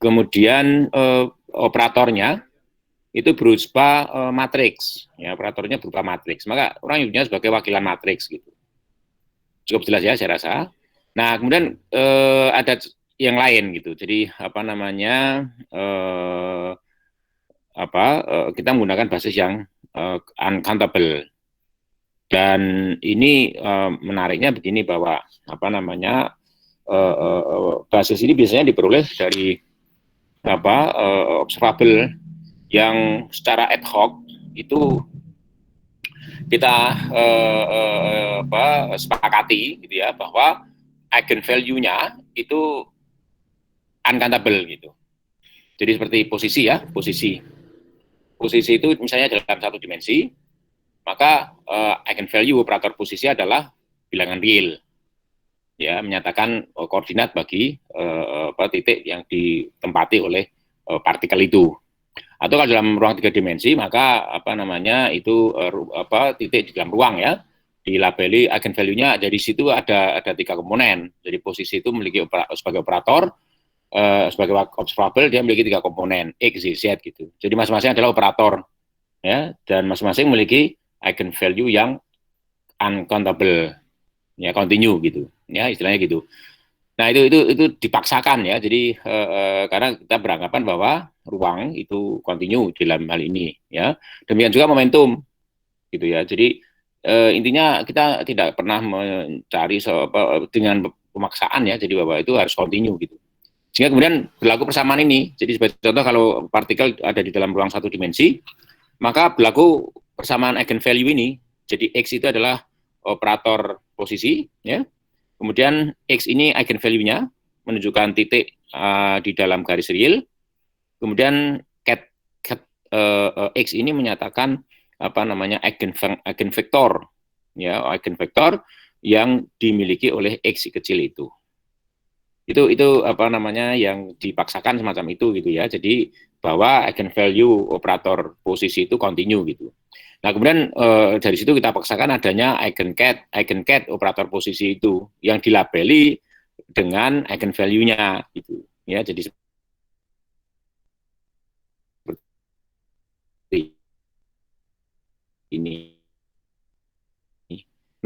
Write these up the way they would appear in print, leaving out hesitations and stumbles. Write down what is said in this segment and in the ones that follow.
kemudian operatornya itu berupa matriks, ya, operatornya berupa matriks. Maka orang nyebutnya sebagai wakilan matriks gitu. Cukup jelas ya, saya rasa. Nah, kemudian ada yang lain gitu. Jadi kita menggunakan basis yang uncountable. Dan ini menariknya begini bahwa basis ini biasanya diperoleh dari observable yang secara ad hoc itu kita sepakati gitu ya, bahwa eigenvalue-nya itu uncountable gitu. Jadi seperti posisi ya, posisi itu misalnya dalam satu dimensi, maka eigenvalue operator posisi adalah bilangan real, ya, menyatakan koordinat bagi titik yang ditempati oleh partikel itu. Atau kalau dalam ruang 3 dimensi, maka itu titik di dalam ruang ya, dilabeli eigenvalue-nya. Dari situ ada 3 komponen. Jadi posisi itu memiliki sebagai operator, sebagai observable dia memiliki 3 komponen, X, Y, Z gitu. Jadi masing-masing adalah operator ya, dan masing-masing memiliki eigenvalue yang uncountable, ya, continue gitu, ya, istilahnya gitu. Nah, itu dipaksakan ya. Jadi karena kita beranggapan bahwa ruang itu continue dalam hal ini ya. Demikian juga momentum gitu ya. Jadi intinya kita tidak pernah mencari dengan pemaksaan ya. Jadi bahwa itu harus continue gitu. Sehingga kemudian berlaku persamaan ini. Jadi sebagai contoh, kalau partikel ada di dalam ruang 1 dimensi, maka berlaku persamaan eigenvalue ini. Jadi X itu adalah operator posisi ya. Kemudian X ini eigenvalue-nya menunjukkan titik di dalam garis real. Kemudian X ini menyatakan eigenvektor, ya, eigenvektor yang dimiliki oleh X kecil itu. Itu yang dipaksakan semacam itu gitu ya. Jadi bahwa eigenvalue operator posisi itu continue gitu. Nah, kemudian dari situ kita paksakan adanya eigencat operator posisi itu yang dilabeli dengan eigenvalue-nya gitu. Ya, jadi seperti ini.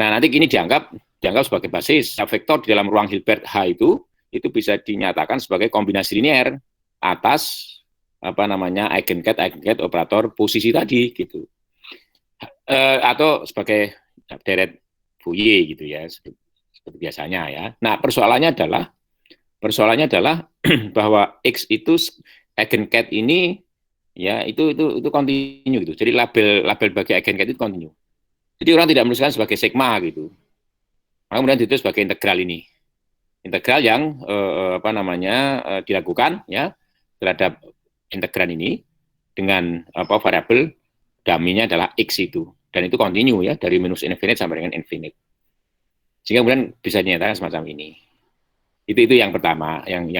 Nah, nanti ini dianggap sebagai basis vektor di dalam ruang Hilbert H itu bisa dinyatakan sebagai kombinasi linear atas eigencat operator posisi tadi gitu. Atau sebagai deret Fourier gitu ya, seperti biasanya ya. Nah, persoalannya adalah bahwa X itu eigencat ini ya itu continue gitu. Jadi label bagi eigencat itu continue. Jadi orang tidak menuliskan sebagai sigma gitu. Kemudian itu sebagai integral ini. Integral yang dilakukan ya terhadap integran ini dengan variabel daminya adalah X itu. Dan itu continue ya, dari minus infinite sampai dengan infinite. Sehingga kemudian bisa dinyatakan semacam ini. Itu yang pertama yang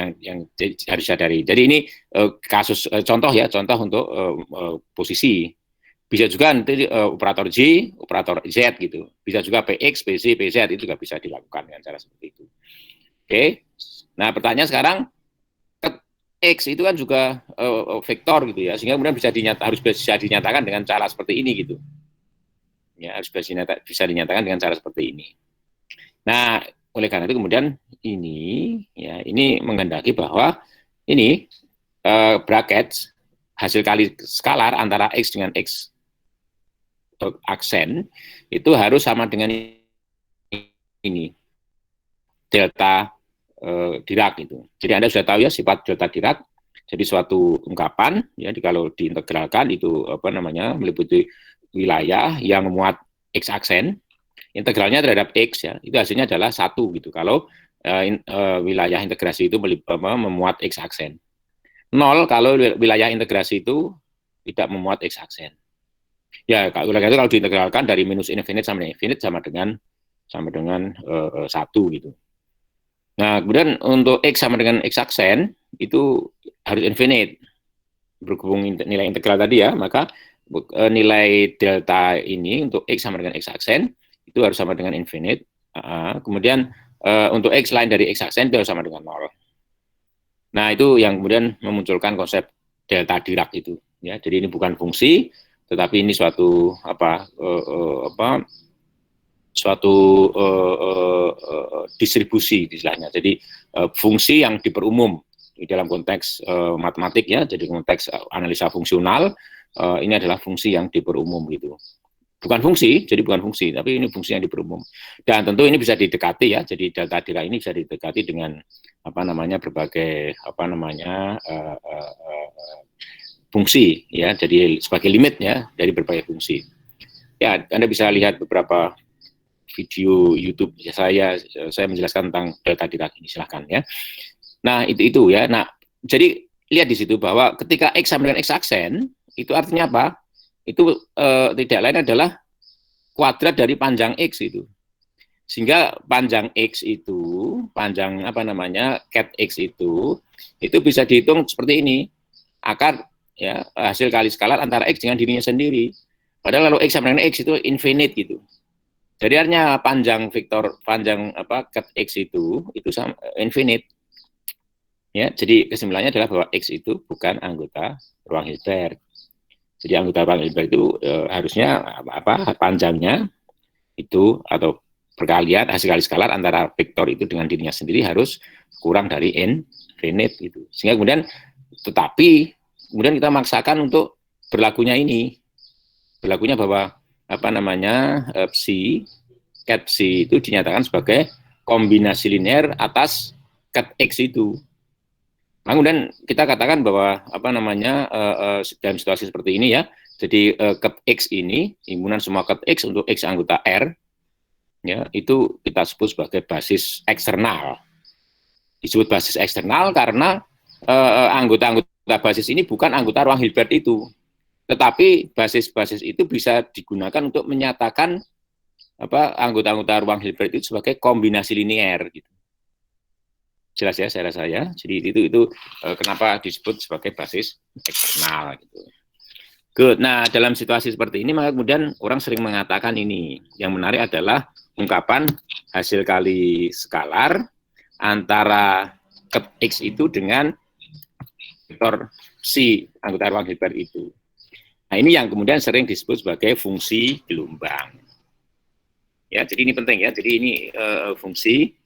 harus sadari. Jadi ini kasus contoh untuk posisi. Bisa juga nanti operator J, operator Z gitu. Bisa juga PX, PZ, PZ itu juga bisa dilakukan dengan cara seperti itu. Oke. Nah, pertanyaan sekarang, X itu kan juga vektor gitu ya, sehingga kemudian harus bisa dinyatakan dengan cara seperti ini gitu. Ya, harus bisa dinyatakan dengan cara seperti ini. Nah, oleh karena itu kemudian ini menghendaki bahwa ini bracket hasil kali skalar antara X dengan X aksen itu harus sama dengan ini delta Dirac itu. Jadi Anda sudah tahu ya sifat delta Dirac. Jadi suatu ungkapan ya kalau diintegralkan itu meliputi wilayah yang memuat X aksen, integralnya terhadap X ya itu hasilnya adalah 1 gitu. Kalau wilayah integrasi itu memuat X aksen. 0 kalau wilayah integrasi itu tidak memuat X aksen. Ya, kalau diintegralkan dari minus infinite sampai infinite sama dengan 1 gitu. Nah, kemudian untuk X sama dengan X aksen itu harus infinite. Berhubung nilai integral tadi ya, maka nilai delta ini untuk X sama dengan X aksen itu harus sama dengan infinite. Kemudian untuk X lain dari X aksen itu harus sama dengan 0. Nah, itu yang kemudian memunculkan konsep delta Dirac itu. Ya, jadi ini bukan fungsi, tetapi ini suatu suatu distribusi istilahnya. Jadi fungsi yang diperumum di dalam konteks matematik ya, jadi konteks analisa fungsional ini adalah fungsi yang diperumum gitu. Bukan fungsi, jadi bukan fungsi, tapi ini fungsi yang diperumum. Dan tentu ini bisa didekati ya, jadi delta Dirac ini bisa didekati dengan apa namanya berbagai apa namanya fungsi ya, jadi sebagai limit ya dari berbagai fungsi. Ya, Anda bisa lihat beberapa video YouTube saya menjelaskan tentang delta Dirac ini, silahkan ya. Nah itu ya. Nah jadi lihat di situ bahwa ketika x sama dengan x aksen itu artinya apa? Itu tidak lain adalah kuadrat dari panjang x itu. Sehingga panjang x itu, panjang apa namanya cat x itu bisa dihitung seperti ini, akar ya hasil kali skalar antara x dengan dirinya sendiri. Padahal kalau x sama dengan x itu infinite gitu. Jadi artinya panjang vektor panjang apa cat x itu sama infinite. Ya, jadi kesimpulannya adalah bahwa x itu bukan anggota ruang Hilbert. Jadi anggota ruang Hilbert itu harusnya apa panjangnya itu atau perkalian hasil kali skalar antara vektor itu dengan dirinya sendiri harus kurang dari infinite itu. Sehingga kemudian tetapi kemudian kita maksakan untuk berlakunya bahwa apa namanya psi cat psi itu dinyatakan sebagai kombinasi linear atas cat x itu. Nah, kemudian kita katakan bahwa apa namanya dalam situasi seperti ini ya, jadi cat x ini himpunan semua cat x untuk x anggota R ya itu kita sebut sebagai basis eksternal. Disebut basis eksternal karena anggota-anggota basis ini bukan anggota ruang Hilbert itu. Tetapi basis-basis itu bisa digunakan untuk menyatakan apa anggota-anggota ruang Hilbert itu sebagai kombinasi linear gitu. Jelas ya saya rasa ya. Jadi itu kenapa disebut sebagai basis eksternal gitu. Good. Nah, dalam situasi seperti ini maka kemudian orang sering mengatakan ini. Yang menarik adalah ungkapan hasil kali skalar antara ket x itu dengan vektor psi anggota ruang Hilbert itu. Nah, ini yang kemudian sering disebut sebagai fungsi gelombang. Ya, jadi ini penting ya. Jadi ini fungsi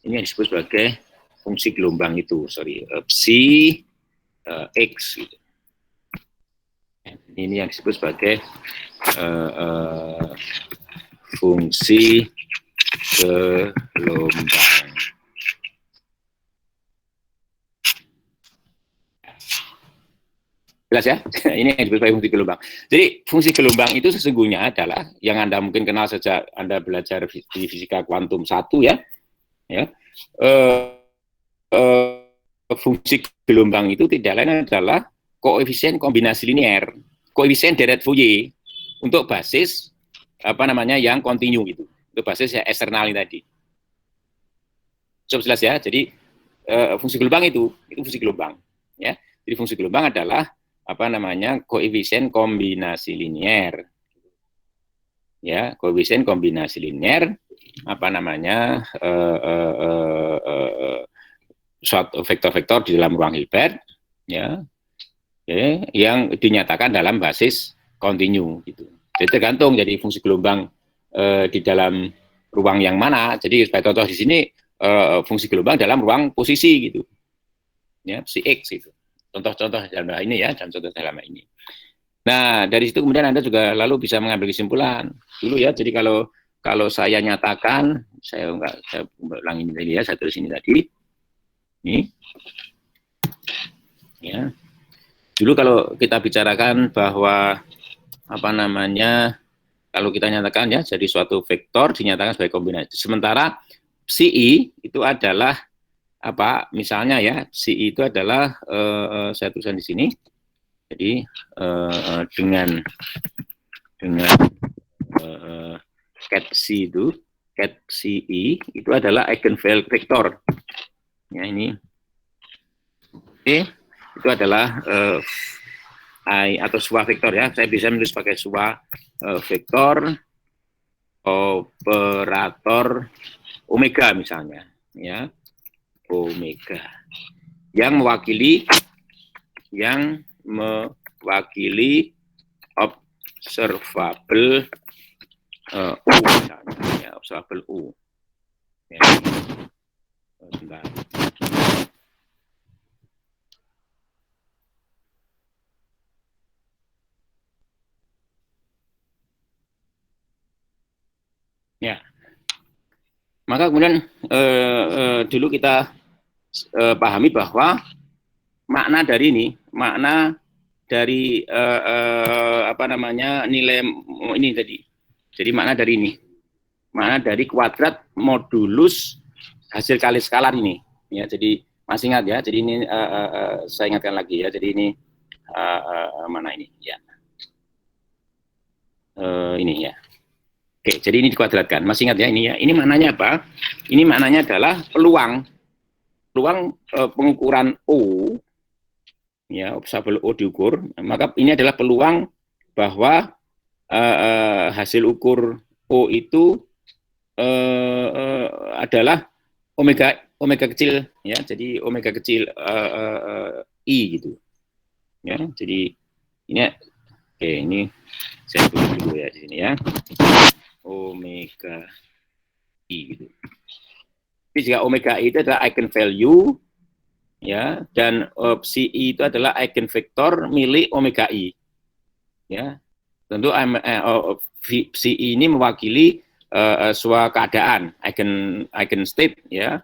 ini yang disebut sebagai fungsi gelombang itu, psi x gitu. Ini yang disebut sebagai fungsi gelombang. Jelas ya? Ini yang disebut sebagai fungsi gelombang. Jadi fungsi gelombang itu sesungguhnya adalah yang Anda mungkin kenal sejak Anda belajar di fisika kuantum 1 ya. Fungsi gelombang itu tidak lain adalah koefisien kombinasi linear, koefisien deret Fourier untuk basis apa namanya yang kontinu gitu, untuk basis yang eksternal ini tadi. Cukup jelas ya. Jadi fungsi gelombang itu fungsi gelombang ya. Jadi fungsi gelombang adalah apa namanya koefisien kombinasi linear ya, koefisien kombinasi linear apa namanya suatu vektor-vektor di dalam ruang Hilbert ya, yang dinyatakan dalam basis kontinu gitu. Jadi tergantung jadi fungsi gelombang di dalam ruang yang mana. Jadi sebagai contoh di sini fungsi gelombang dalam ruang posisi gitu ya, psi x gitu. Contoh-contoh dalam ini ya, contoh dalam ini. Nah, dari situ kemudian Anda juga lalu bisa mengambil kesimpulan dulu ya. Jadi kalau saya nyatakan, saya ulangi ini tadi ya, saya tulis ini tadi. Ini. Ya. Dulu kalau kita bicarakan bahwa apa namanya, kalau kita nyatakan ya, jadi suatu vektor dinyatakan sebagai kombinasi. Sementara psi itu adalah apa misalnya ya, psi itu adalah saya tuliskan di sini. Jadi dengan cat psi itu adalah eigenvalue vektor. Ya ini. Oke, itu adalah I atau sebuah vektor ya. Saya bisa menulis pakai sebuah vektor operator omega misalnya ya. Omega. yang mewakili observable U misalnya, ya, observable U. Ya. Bentar. Ya, maka kemudian dulu kita pahami bahwa makna dari ini, makna dari apa namanya nilai ini tadi. Jadi makna dari ini, makna dari kuadrat modulus hasil kali skalar ini. Ya, jadi masih ingat ya. Jadi ini saya ingatkan lagi ya. Jadi ini mana ini? Ya, ini ya. Oke, jadi ini dikuadratkan. Masih ingat ya ini ya. Ini maknanya apa? Ini maknanya adalah peluang pengukuran O, ya, observable O diukur. Maka ini adalah peluang bahwa hasil ukur O itu adalah omega kecil, ya. Jadi omega kecil I gitu. Ya, jadi ini oke, ini saya tulis dulu ya di sini ya. Omega I gitu. Jadi jika omega I itu adalah eigenvalue, ya, dan psi I itu adalah eigenvektor milik omega I, ya. Tentu psi I ini mewakili suatu keadaan eigen state, ya,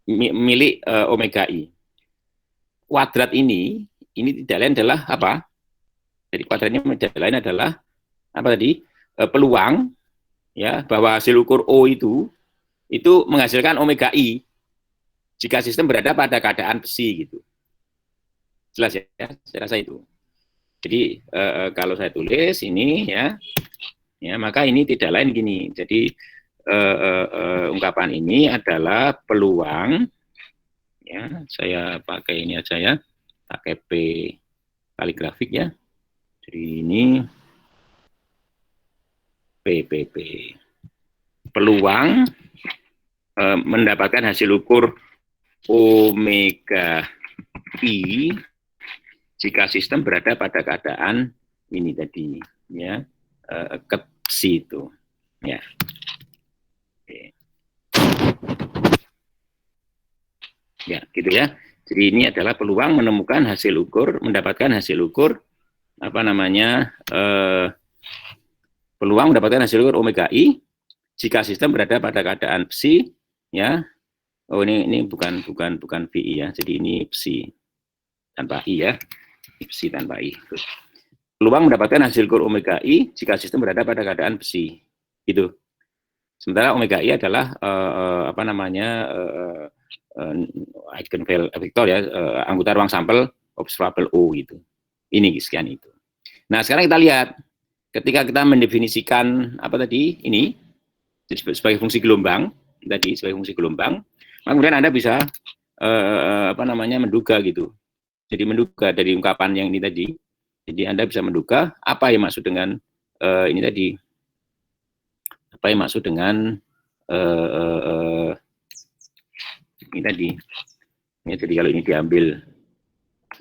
milik omega I. Kuadrat ini tidak lain adalah apa? Jadi kuadratnya tidak lain adalah apa tadi? Peluang, ya, bahwa hasil ukur O itu menghasilkan omega I jika sistem berada pada keadaan psi gitu. Jelas ya? Saya rasa itu. Jadi kalau saya tulis ini ya, maka ini tidak lain gini. Jadi ungkapan ini adalah peluang, ya. Saya pakai ini aja ya, pakai P kaligrafik ya. Jadi ini PPP. Peluang mendapatkan hasil ukur omega I jika sistem berada pada keadaan ini tadi, ya, ke situ, ya. Oke. Ya, gitu ya. Jadi ini adalah peluang menemukan hasil ukur, mendapatkan hasil ukur apa namanya peluang mendapatkan hasil ukur omega I jika sistem berada pada keadaan psi, ya. Oh, ini bukan VI ya. Jadi ini psi tanpa I ya. Psi tanpa I. Peluang mendapatkan hasil ukur omega I jika sistem berada pada keadaan psi. Gitu. Sementara omega I adalah apa namanya eigenvektor ya, anggota ruang sampel observable O gitu. Ini sekian itu. Nah, sekarang kita lihat ketika kita mendefinisikan apa tadi ini sebagai fungsi gelombang tadi, sebagai fungsi gelombang, kemudian Anda bisa apa namanya menduga gitu. Jadi menduga dari ungkapan yang ini tadi. Jadi Anda bisa menduga apa yang maksud dengan ini tadi. Apa yang maksud dengan ini tadi. Ya, jadi kalau ini diambil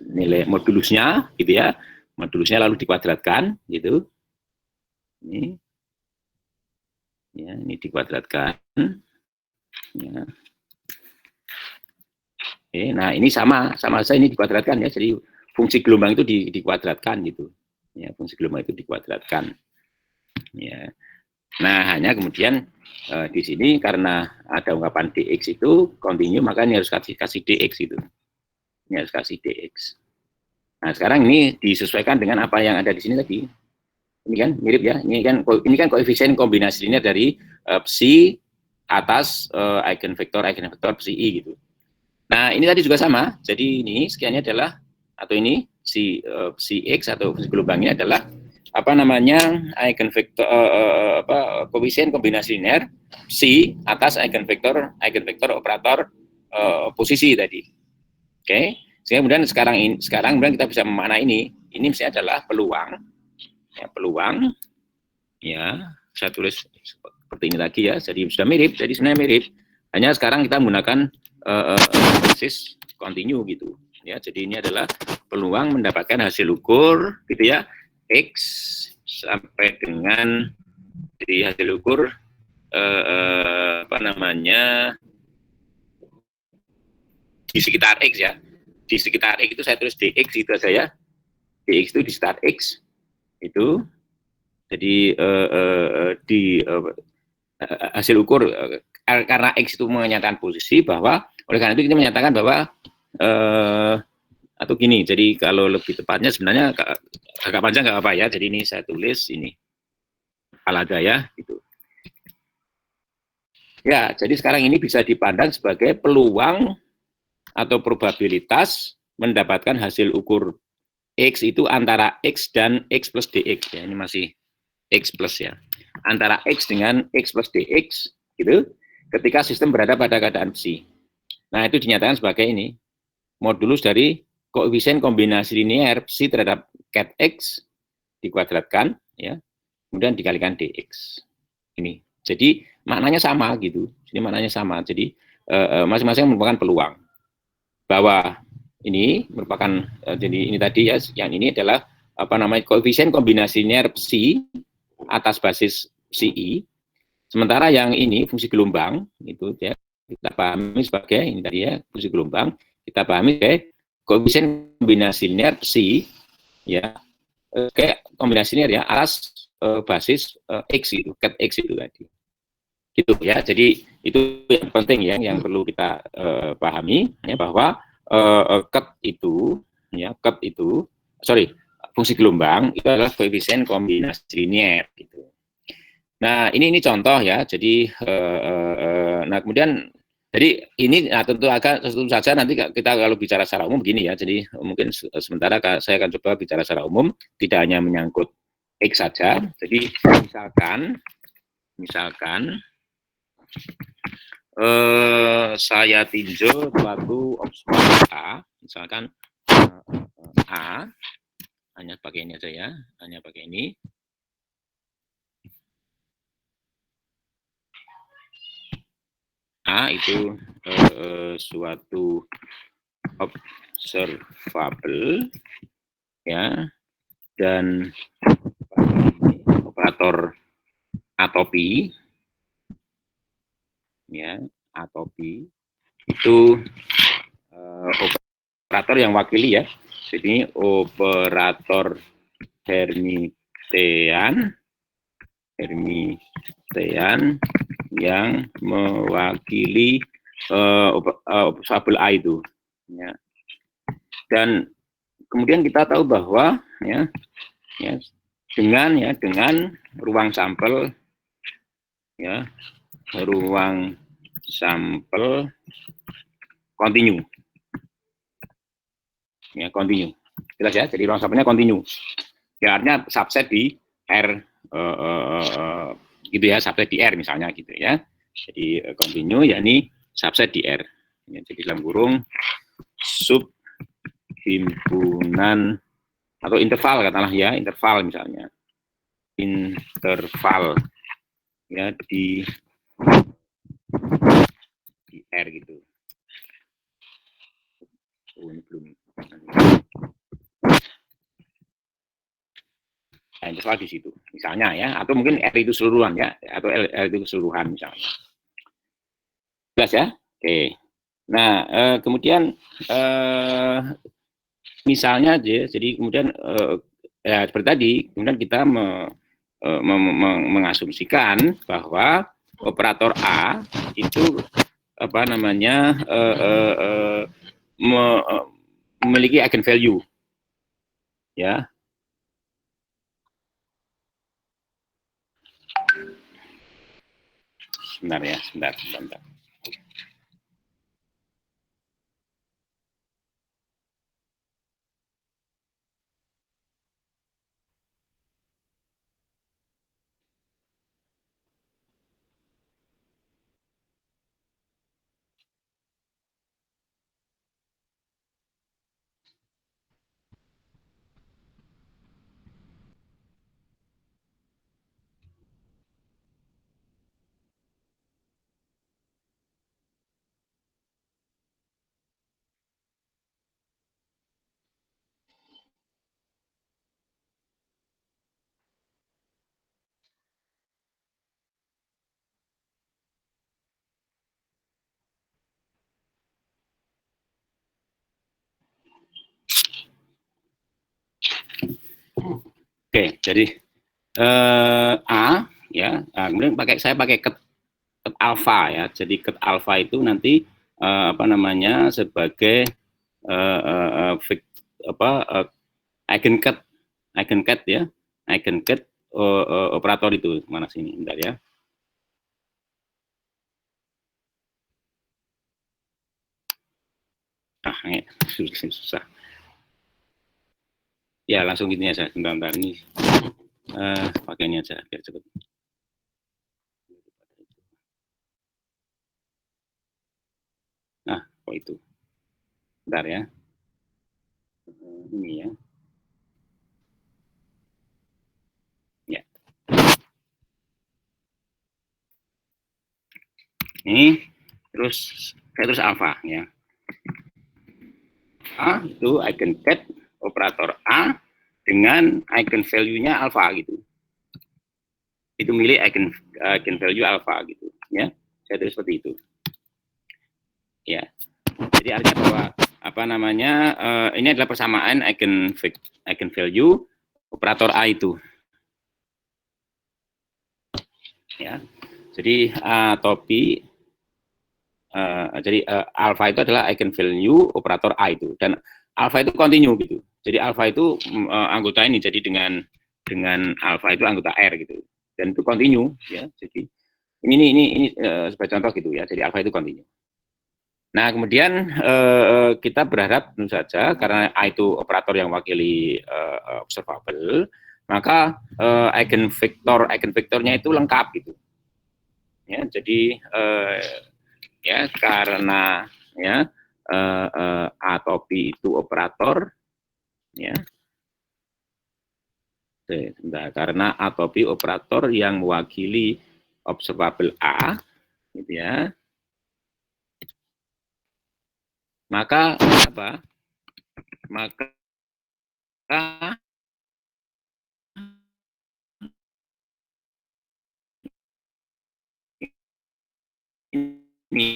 nilai modulusnya gitu ya. Modulusnya lalu dikuadratkan gitu. Ini. Ya, ini dikuadratkan. Ya. Oke, nah ini sama saja ini dikuadratkan ya. Jadi fungsi gelombang itu dikuadratkan gitu. Ya, fungsi gelombang itu dikuadratkan. Ya. Nah, hanya kemudian di sini karena ada ungkapan dx itu kontinu, maka ini harus kasih dx itu. Ini harus kasih dx. Nah, sekarang ini disesuaikan dengan apa yang ada di sini tadi. Ini kan mirip ya. Ini kan koefisien kombinasi linear dari psi atas eigenvektor psi I gitu. Nah, ini tadi juga sama. Jadi ini sekiannya adalah, atau ini si x atau fungsi gelombangnya adalah apa namanya eigenvektor koefisien kombinasi linear psi atas eigenvektor operator posisi tadi. Oke. Sehingga kemudian sekarang kemudian kita bisa memaknai ini misalnya adalah peluang. Ya, peluang. Ya, saya tulis seperti ini lagi ya. Jadi sudah mirip. Jadi sebenarnya mirip. Hanya sekarang kita menggunakan basis kontinu gitu. Ya, jadi ini adalah peluang mendapatkan hasil ukur gitu ya, X sampai dengan jadi hasil ukur apa namanya di sekitar X ya. Di sekitar X itu saya tulis DX itu aja ya. DX itu di sekitar X itu. Jadi di hasil ukur karena X itu menyatakan posisi bahwa oleh karena itu kita menyatakan bahwa atau gini, jadi kalau lebih tepatnya sebenarnya agak panjang nggak apa ya, jadi ini saya tulis ini alaga ya gitu. Ya, jadi sekarang ini bisa dipandang sebagai peluang atau probabilitas mendapatkan hasil ukur X itu antara X dan X plus DX ya, ini masih X plus ya, antara X dengan X plus DX gitu, ketika sistem berada pada keadaan psi. Nah, itu dinyatakan sebagai ini modulus dari koefisien kombinasi linear psi terhadap ket X dikuadratkan ya, kemudian dikalikan dx. Ini. Jadi maknanya sama gitu. Ini maknanya sama. Jadi masing-masing merupakan peluang bahwa ini merupakan jadi ini tadi ya, yang ini adalah apa namanya koefisien kombinasi linear psi atas basis psi i. Sementara yang ini fungsi gelombang itu ya kita pahami sebagai ini tadi ya fungsi gelombang, kita pahami sebagai koefisien kombinasi linear psi ya kayak kombinasi linear ya atas basis x itu, ket x itu tadi. Gitu ya. Jadi itu yang penting ya yang perlu kita pahami ya bahwa ket itu ya ket itu sorry fungsi gelombang itu adalah koefisien kombinasi linear gitu. Nah, ini contoh ya. Jadi, nah kemudian, jadi ini nah, tentu saja nanti kita kalau bicara secara umum begini ya. Jadi mungkin sementara saya akan coba bicara secara umum, tidak hanya menyangkut X saja. Jadi misalkan saya tinjau suatu observasi A, misalkan A, hanya pakai ini aja ya, hanya pakai ini. A itu suatu observable ya, dan operator atopi ya, atopi itu operator yang wakili ya, jadi operator Hermitian yang mewakili observable A itu ya. Dan kemudian kita tahu bahwa ya dengan ruang sampel ya, ruang sampel kontinu ya, kontinu jelas ya, jadi ruang sampelnya kontinu ya, artinya subset di R gitu ya, subset di R misalnya gitu ya, jadi kontinu yakni subset di R ya, jadi dalam kurung sub himpunan atau interval katakanlah ya, interval misalnya interval ya di R gitu. Oh, ini belum. Nah, interval di situ misalnya ya, atau mungkin R itu seluruhan ya, atau L itu keseluruhan misalnya. Jelas ya? Oke. Nah, kemudian misalnya jadi kemudian ya seperti tadi, kemudian kita mengasumsikan bahwa operator A itu apa namanya memiliki eigenvalue ya. Sebentar ya, sebentar. Oke, jadi A ya, kemudian saya pakai ket alfa ya. Jadi ket alfa itu nanti apa namanya sebagai eigenket ya, eigenket operator itu mana sini, bentar ya. Ini susah. Ya langsung gini aja, bentar ini pakai ini aja biar cepat. Nah, kok itu. Bentar ya. Ini ya. Ya. Ini terus alfa ya. A itu eigenket operator A dengan eigen value-nya alfa gitu. Itu milik eigen value alfa gitu ya. Saya tulis seperti itu. Ya. Jadi artinya bahwa apa namanya ini adalah persamaan eigen value operator A itu. Ya. Jadi A atau B jadi alfa itu adalah eigen value operator A itu, dan alfa itu kontinu gitu. Jadi alfa itu anggota ini, jadi dengan alfa itu anggota R gitu, dan itu kontinu ya. Jadi ini sebagai contoh gitu ya. Jadi alfa itu kontinu. Nah kemudian kita berharap tentu saja karena A itu operator yang mewakili observable, maka eigenvektornya itu lengkap gitu. Ya, jadi ya karena ya A atau B itu operator ya. Sebentar, karena A atau B operator yang mewakili observable A gitu ya. Maka apa? Maka ini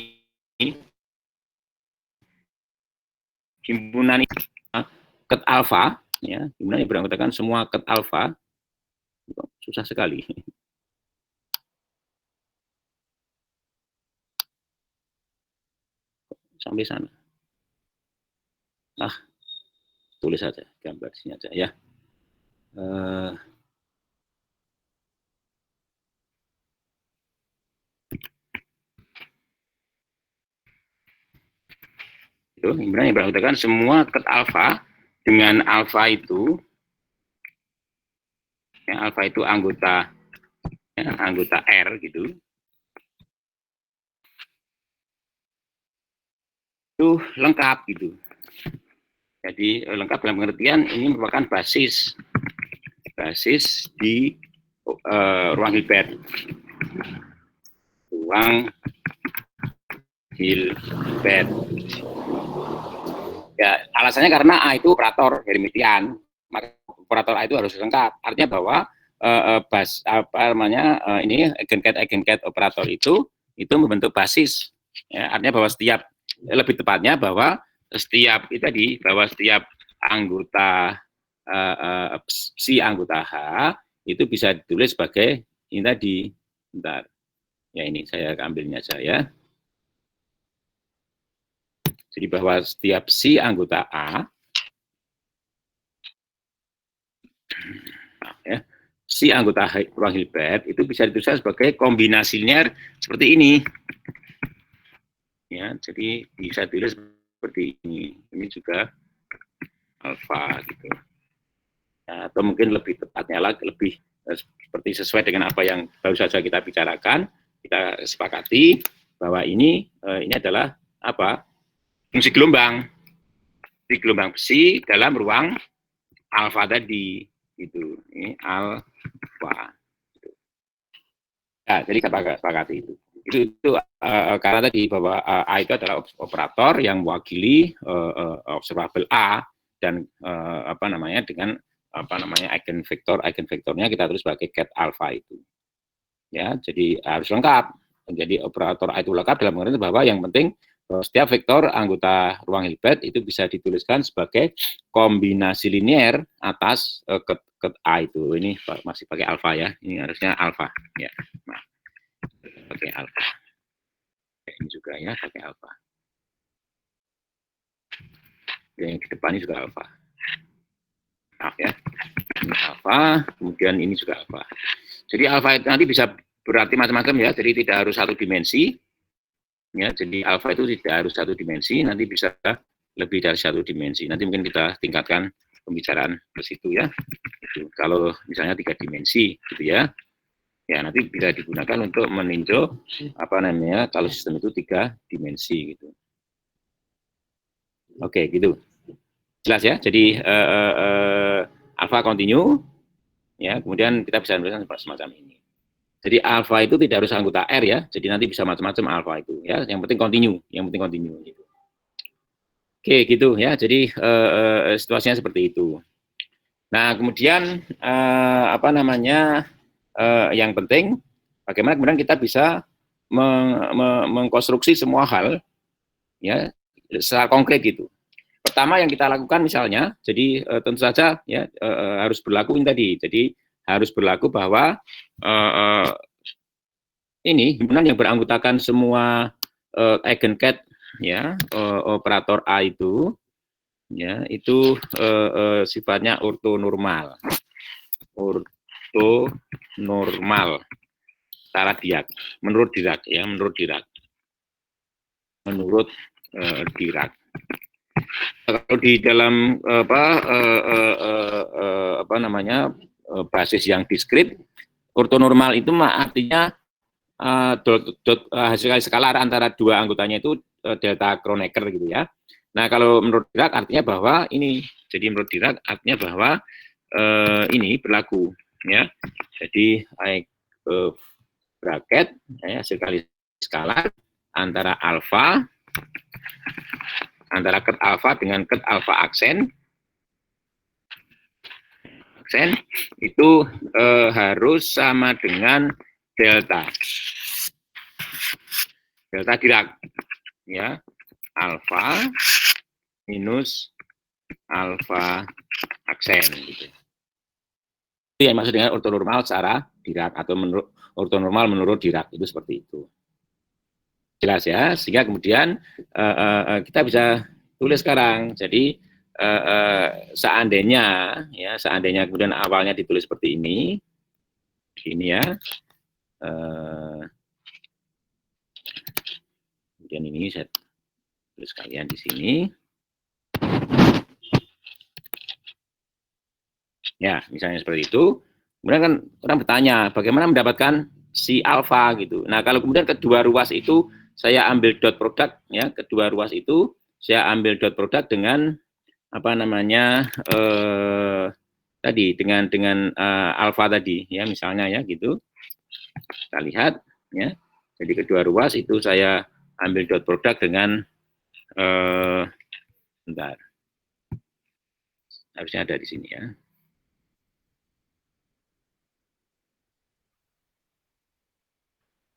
himpunan ket alfa ya, himpunan yang beranggotakan semua ket alfa, susah sekali. Sampai sana. Tulis saja gambar sini aja ya. Itu himpunan yang beranggotakan semua ket alfa dengan alfa itu ya, alfa itu anggota ya, anggota R gitu. Itu lengkap gitu. Jadi lengkap dalam pengertian ini merupakan basis di ruang Hilbert. Ruang Hilbert. Ya, alasannya karena A itu operator Hermitian, maka operator A itu harus lengkap. Artinya bahwa ini eigenket operator itu membentuk basis. Ya, artinya bahwa lebih tepatnya bahwa setiap anggota si anggota H itu bisa ditulis sebagai ini tadi. Bentar. Ya ini saya ambilnya saya. Jadi bahwa setiap si anggota A ya, si anggota ruang Hilbert itu bisa ditulis sebagai kombinasi linear seperti ini. Ya, jadi bisa ditulis seperti ini. Ini juga alfa gitu. Ya, atau mungkin lebih tepatnya lagi, lebih seperti sesuai dengan apa yang baru saja kita bicarakan, kita sepakati bahwa ini adalah apa? Fungsi gelombang. Di gelombang besi dalam ruang alfa tadi itu. Ini alfa. Ya, jadi kita sepakati itu. Itu karena tadi bahwa A itu adalah operator yang mewakili observable A dan apa namanya dengan apa namanya eigenvektornya kita tulis sebagai ket alfa itu. Ya, jadi harus lengkap. Jadi operator A itu lengkap dalam pengertian bahwa yang penting setiap vektor anggota ruang Hilbert itu bisa dituliskan sebagai kombinasi linear atas ket A itu. Ini masih pakai alfa ya. Ini harusnya alfa ya. Nah, pakai alfa. Ini juga ya pakai alfa. Yang di depan ini juga alfa. Maaf ya. Ini alfa, kemudian ini juga alfa. Jadi alfa itu nanti bisa berarti macam-macam ya. Jadi tidak harus satu dimensi. Ya, jadi alfa itu tidak harus satu dimensi, nanti bisa lebih dari satu dimensi. Nanti mungkin kita tingkatkan pembicaraan ke situ ya. Itu. Kalau misalnya 3 dimensi gitu ya. Ya, nanti bisa digunakan untuk meninjau apa namanya kalau sistem itu 3 dimensi gitu. Oke, gitu. Jelas ya. Jadi alfa continue ya, kemudian kita bisa menuliskan semacam ini. Jadi alfa itu tidak harus anggota R ya. Jadi nanti bisa macam-macam alfa itu ya. Yang penting continue, gitu. Oke, gitu ya. Jadi situasinya seperti itu. Nah, kemudian apa namanya yang penting bagaimana kemudian kita bisa mengkonstruksi semua hal ya secara konkret gitu. Pertama yang kita lakukan misalnya, jadi tentu saja ya harus berlaku ini tadi. Jadi harus berlaku bahwa ini himpunan yang beranggotakan semua eigencat ya operator A itu ya itu sifatnya ortonormal secara Dirac menurut Dirac ya menurut Dirac. Kalau di dalam apa namanya basis yang diskrit ortonormal itu artinya hasil kali skalar antara dua anggotanya itu delta Kronecker gitu ya. Nah, kalau menurut Dirac artinya bahwa ini, jadi menurut Dirac artinya bahwa ini berlaku ya. Jadi bracket ya, hasil kali skalar antara alfa antara ket alfa dengan ket alfa aksen itu harus sama dengan delta Dirac ya, alfa minus alfa aksen gitu. Itu yang maksud dengan ortonormal secara Dirac atau menurut ortonormal menurut Dirac itu seperti itu. Jelas ya, sehingga kemudian kita bisa tulis sekarang. Jadi seandainya kemudian awalnya ditulis seperti ini ya. Kemudian ini saya tulis kalian di sini. Ya, misalnya seperti itu. Kemudian kan orang bertanya, bagaimana mendapatkan si alfa gitu. Nah, kalau kemudian kedua ruas itu saya ambil dot product ya, kedua ruas itu saya ambil dot product dengan apa namanya tadi dengan alfa tadi ya, misalnya ya gitu. Kita lihat ya. Jadi kedua ruas itu saya ambil dot product dengan bentar. Harusnya ada di sini ya.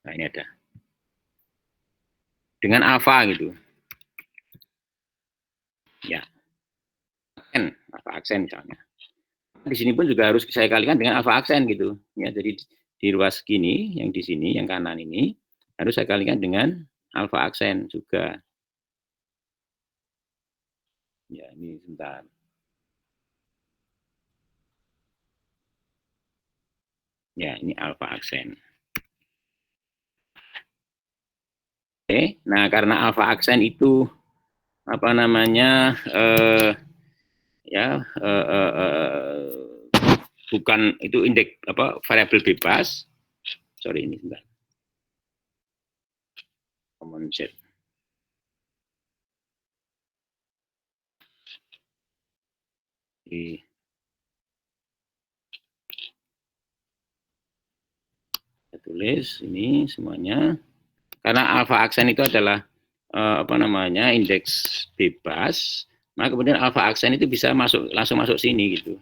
Nah, ini ada. Dengan alfa gitu. Ya. Alfa aksen misalnya. Di sini pun juga harus saya kalikan dengan alfa aksen gitu. Ya, jadi di ruas gini, yang di sini, yang kanan ini, harus saya kalikan dengan alfa aksen juga. Ya, ini sebentar. Ya, ini alfa aksen. Oke, nah karena alfa aksen itu apa namanya bukan itu indeks apa variabel bebas. Sorry ini sebentar. Common set. Saya tulis ini semuanya. Karena alfa aksen itu adalah apa namanya indeks bebas, maka kemudian alfa aksen itu bisa langsung masuk sini gitu.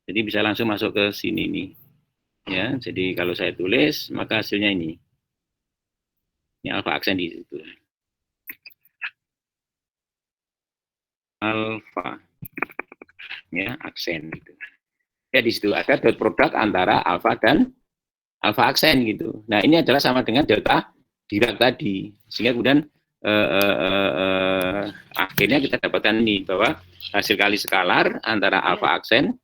Jadi bisa langsung masuk ke sini nih. Ya, jadi kalau saya tulis maka hasilnya ini. Ini alfa aksen di situ. Alfa ya aksen gitu. Ya di situ ada dot produk antara alfa dan alfa aksen gitu. Nah ini adalah sama dengan delta Dirac tadi, sehingga kemudian akhirnya kita dapatkan ini bahwa hasil kali skalar antara alfa aksen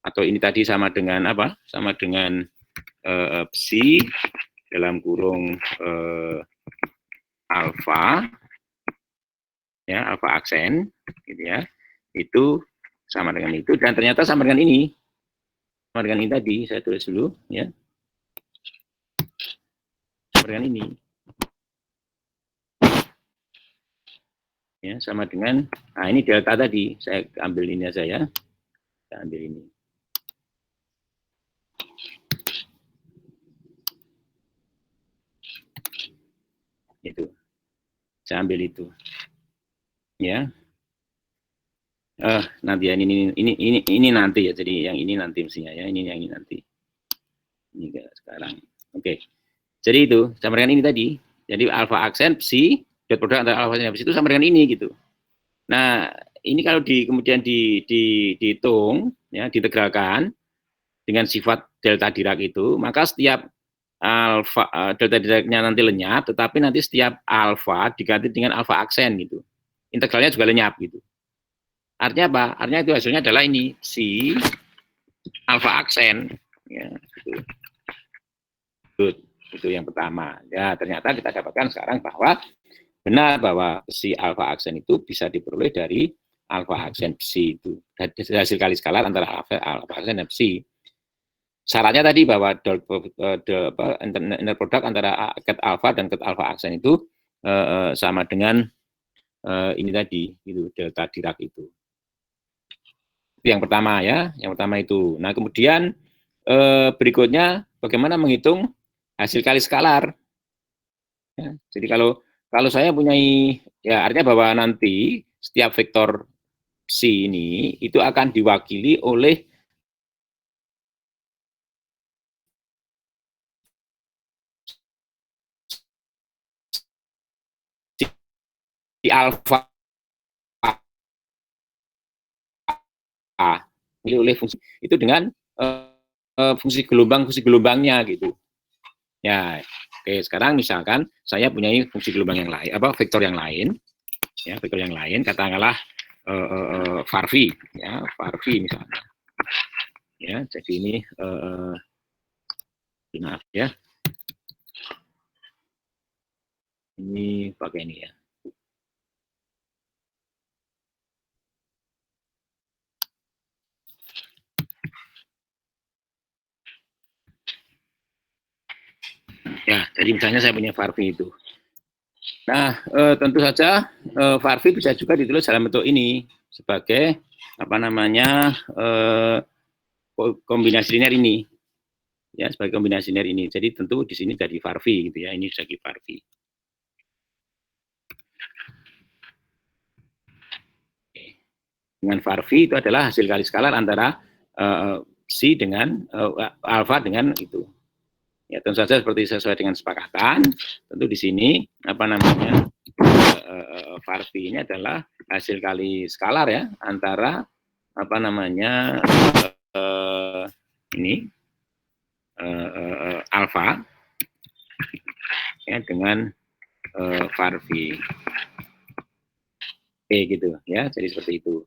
atau ini tadi sama dengan apa? Sama dengan psi dalam kurung alfa ya, alfa aksen gitu ya. Itu sama dengan itu dan ternyata sama dengan ini. Sama dengan ini tadi, saya tulis dulu ya. Sama dengan ini. Ya, sama dengan nah ini delta tadi. Saya ambil ini aja ya. Saya ambil ini. Itu. Saya ambil itu. Ya. Nanti ya ini nanti ya. Jadi yang ini nanti mestinya ya. Ini yang ini nanti. Ini sekarang. Oke. Jadi itu sama dengan ini tadi. Jadi alfa aksen psi dot produk antara alfa aksen dan psi itu sama dengan ini gitu. Nah, ini kalau kemudian dihitung ya, ditegralkan dengan sifat delta Dirac itu, maka setiap alfa delta Diracnya nanti lenyap, tetapi nanti setiap alfa diganti dengan alfa aksen gitu. Integralnya juga lenyap gitu. Artinya apa? Artinya itu hasilnya adalah ini si alfa aksen ya, gitu. Good. Itu yang pertama. Ya, ternyata kita dapatkan sekarang bahwa benar bahwa si alfa aksen itu bisa diperoleh dari alfa aksen psi itu. Hasil kali skalar antara alfa aksen dan psi. Syaratnya tadi bahwa inner product antara ket alfa dan ket alfa aksen itu sama dengan ini tadi, itu delta Dirac itu. Itu yang pertama ya, yang pertama itu. Nah kemudian berikutnya bagaimana menghitung hasil kali skalar. Ya, jadi kalau saya punya ya artinya bahwa nanti setiap vektor psi ini itu akan diwakili oleh si alfa oleh fungsi itu dengan fungsi gelombangnya gitu. Ya, oke sekarang misalkan saya punya fungsi gelombang yang lain, apa vektor yang lain, ya vektor yang lain, katakanlah Farvi, ya Farvi misalnya, ya jadi ini maaf ya, ini pakai ini ya. Ya, jadi misalnya saya punya Farvi itu. Nah, tentu saja Farvi bisa juga ditulis dalam bentuk ini sebagai apa namanya kombinasi linear ini, ya sebagai kombinasi linear ini. Jadi tentu di sini jadi Farvi gitu ya, ini sebagai Farvi. Dengan Farvi itu adalah hasil kali skalar antara psi dengan alfa dengan itu. Ya tentu saja seperti sesuai dengan sepakatan. Tentu di sini apa namanya Farvi ini adalah hasil kali skalar ya antara apa namanya ini alfa ya dengan Farvi. Oke gitu ya. Jadi seperti itu.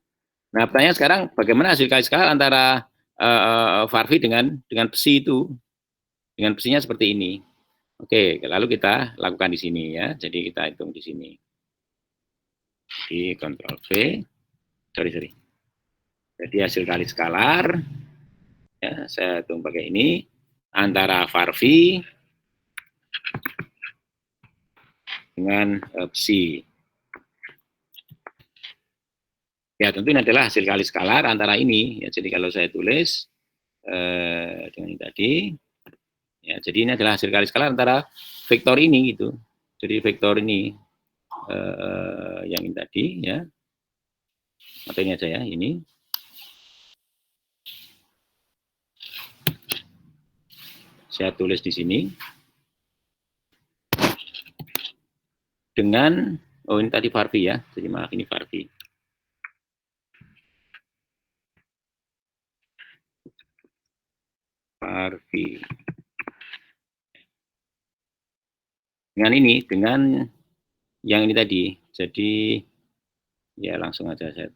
Nah, pertanyaan sekarang bagaimana hasil kali skalar antara Farvi dengan psi itu? Dengan psinya seperti ini. Oke, lalu kita lakukan di sini ya. Jadi kita hitung di sini. Di Ctrl V. Sorry. Jadi hasil kali skalar ya, saya hitung pakai ini antara Farvi dengan psi. Ya, tentu ini adalah hasil kali skalar antara ini. Ya, jadi kalau saya tulis dengan ini tadi, ya, jadi ini adalah hasil kali skalar antara vektor ini gitu. Jadi vektor ini yang ini tadi ya. Atau ini aja ya, ini. Saya tulis di sini. Dengan ini tadi Farvi ya. Jadi maaf ini Farvi. var v. Dengan ini, dengan yang ini tadi. Jadi ya langsung aja saya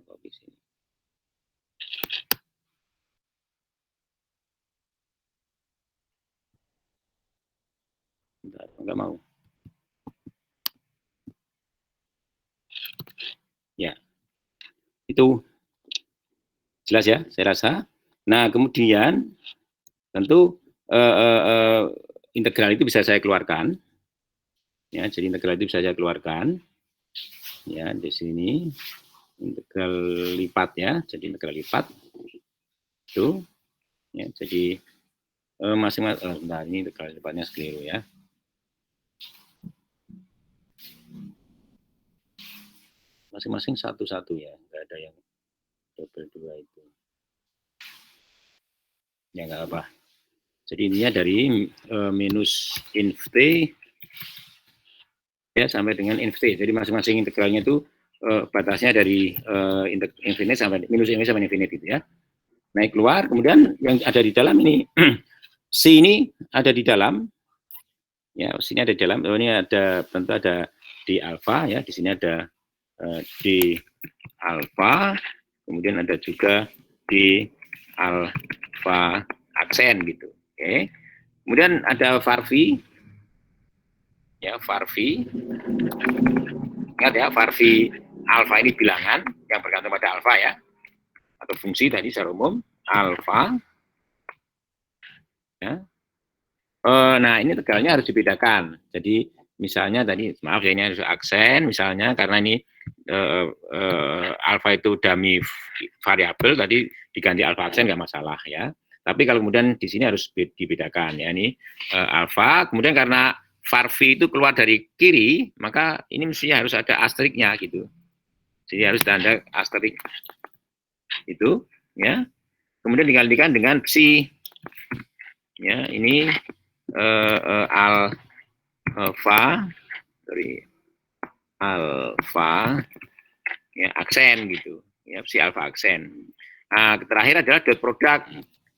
copy sini. Bentar, enggak mau. Ya, itu jelas ya, saya rasa. Nah, kemudian tentu integral itu bisa saya keluarkan. Ya, jadi integral itu bisa saya keluarkan. Ya, di sini integral lipat ya, jadi integral lipat itu. Ya, jadi masing-masing. Nah, ini integral lipatnya sekeliru ya. Masing-masing satu-satu ya, nggak ada yang double dua itu. Ya nggak apa. Jadi ininya dari minus inf t ya sampai dengan inf t. Jadi masing-masing integralnya itu batasnya dari infinite sampai minus infinite sampai infinite gitu ya. Naik keluar, kemudian yang ada di dalam ini C ini ada di dalam. Ya, sini ada di dalam. Oh, ini ada tentu ada di alfa ya, di sini ada di alfa, kemudian ada juga di alfa aksen gitu. Oke. Kemudian ada var v. Ya, var v. Ingat ya, var v alfa ini bilangan yang bergantung pada alfa ya. Atau fungsi tadi secara umum alfa. Ya. Nah, ini integralnya harus dibedakan. Jadi misalnya tadi, maaf ya ini harus aksen misalnya karena ini alfa itu dummy variabel, tadi diganti alfa aksen nggak masalah ya. Tapi kalau kemudian di sini harus dibedakan ya, ini alfa, kemudian karena var v itu keluar dari kiri, maka ini mestinya harus ada asteriknya gitu. Jadi harus tanda asterik itu ya. Kemudian digantikan dengan psi. Ya, ini alfa dari alfa ya, aksen gitu ya, psi alfa aksen. Nah, terakhir adalah dot product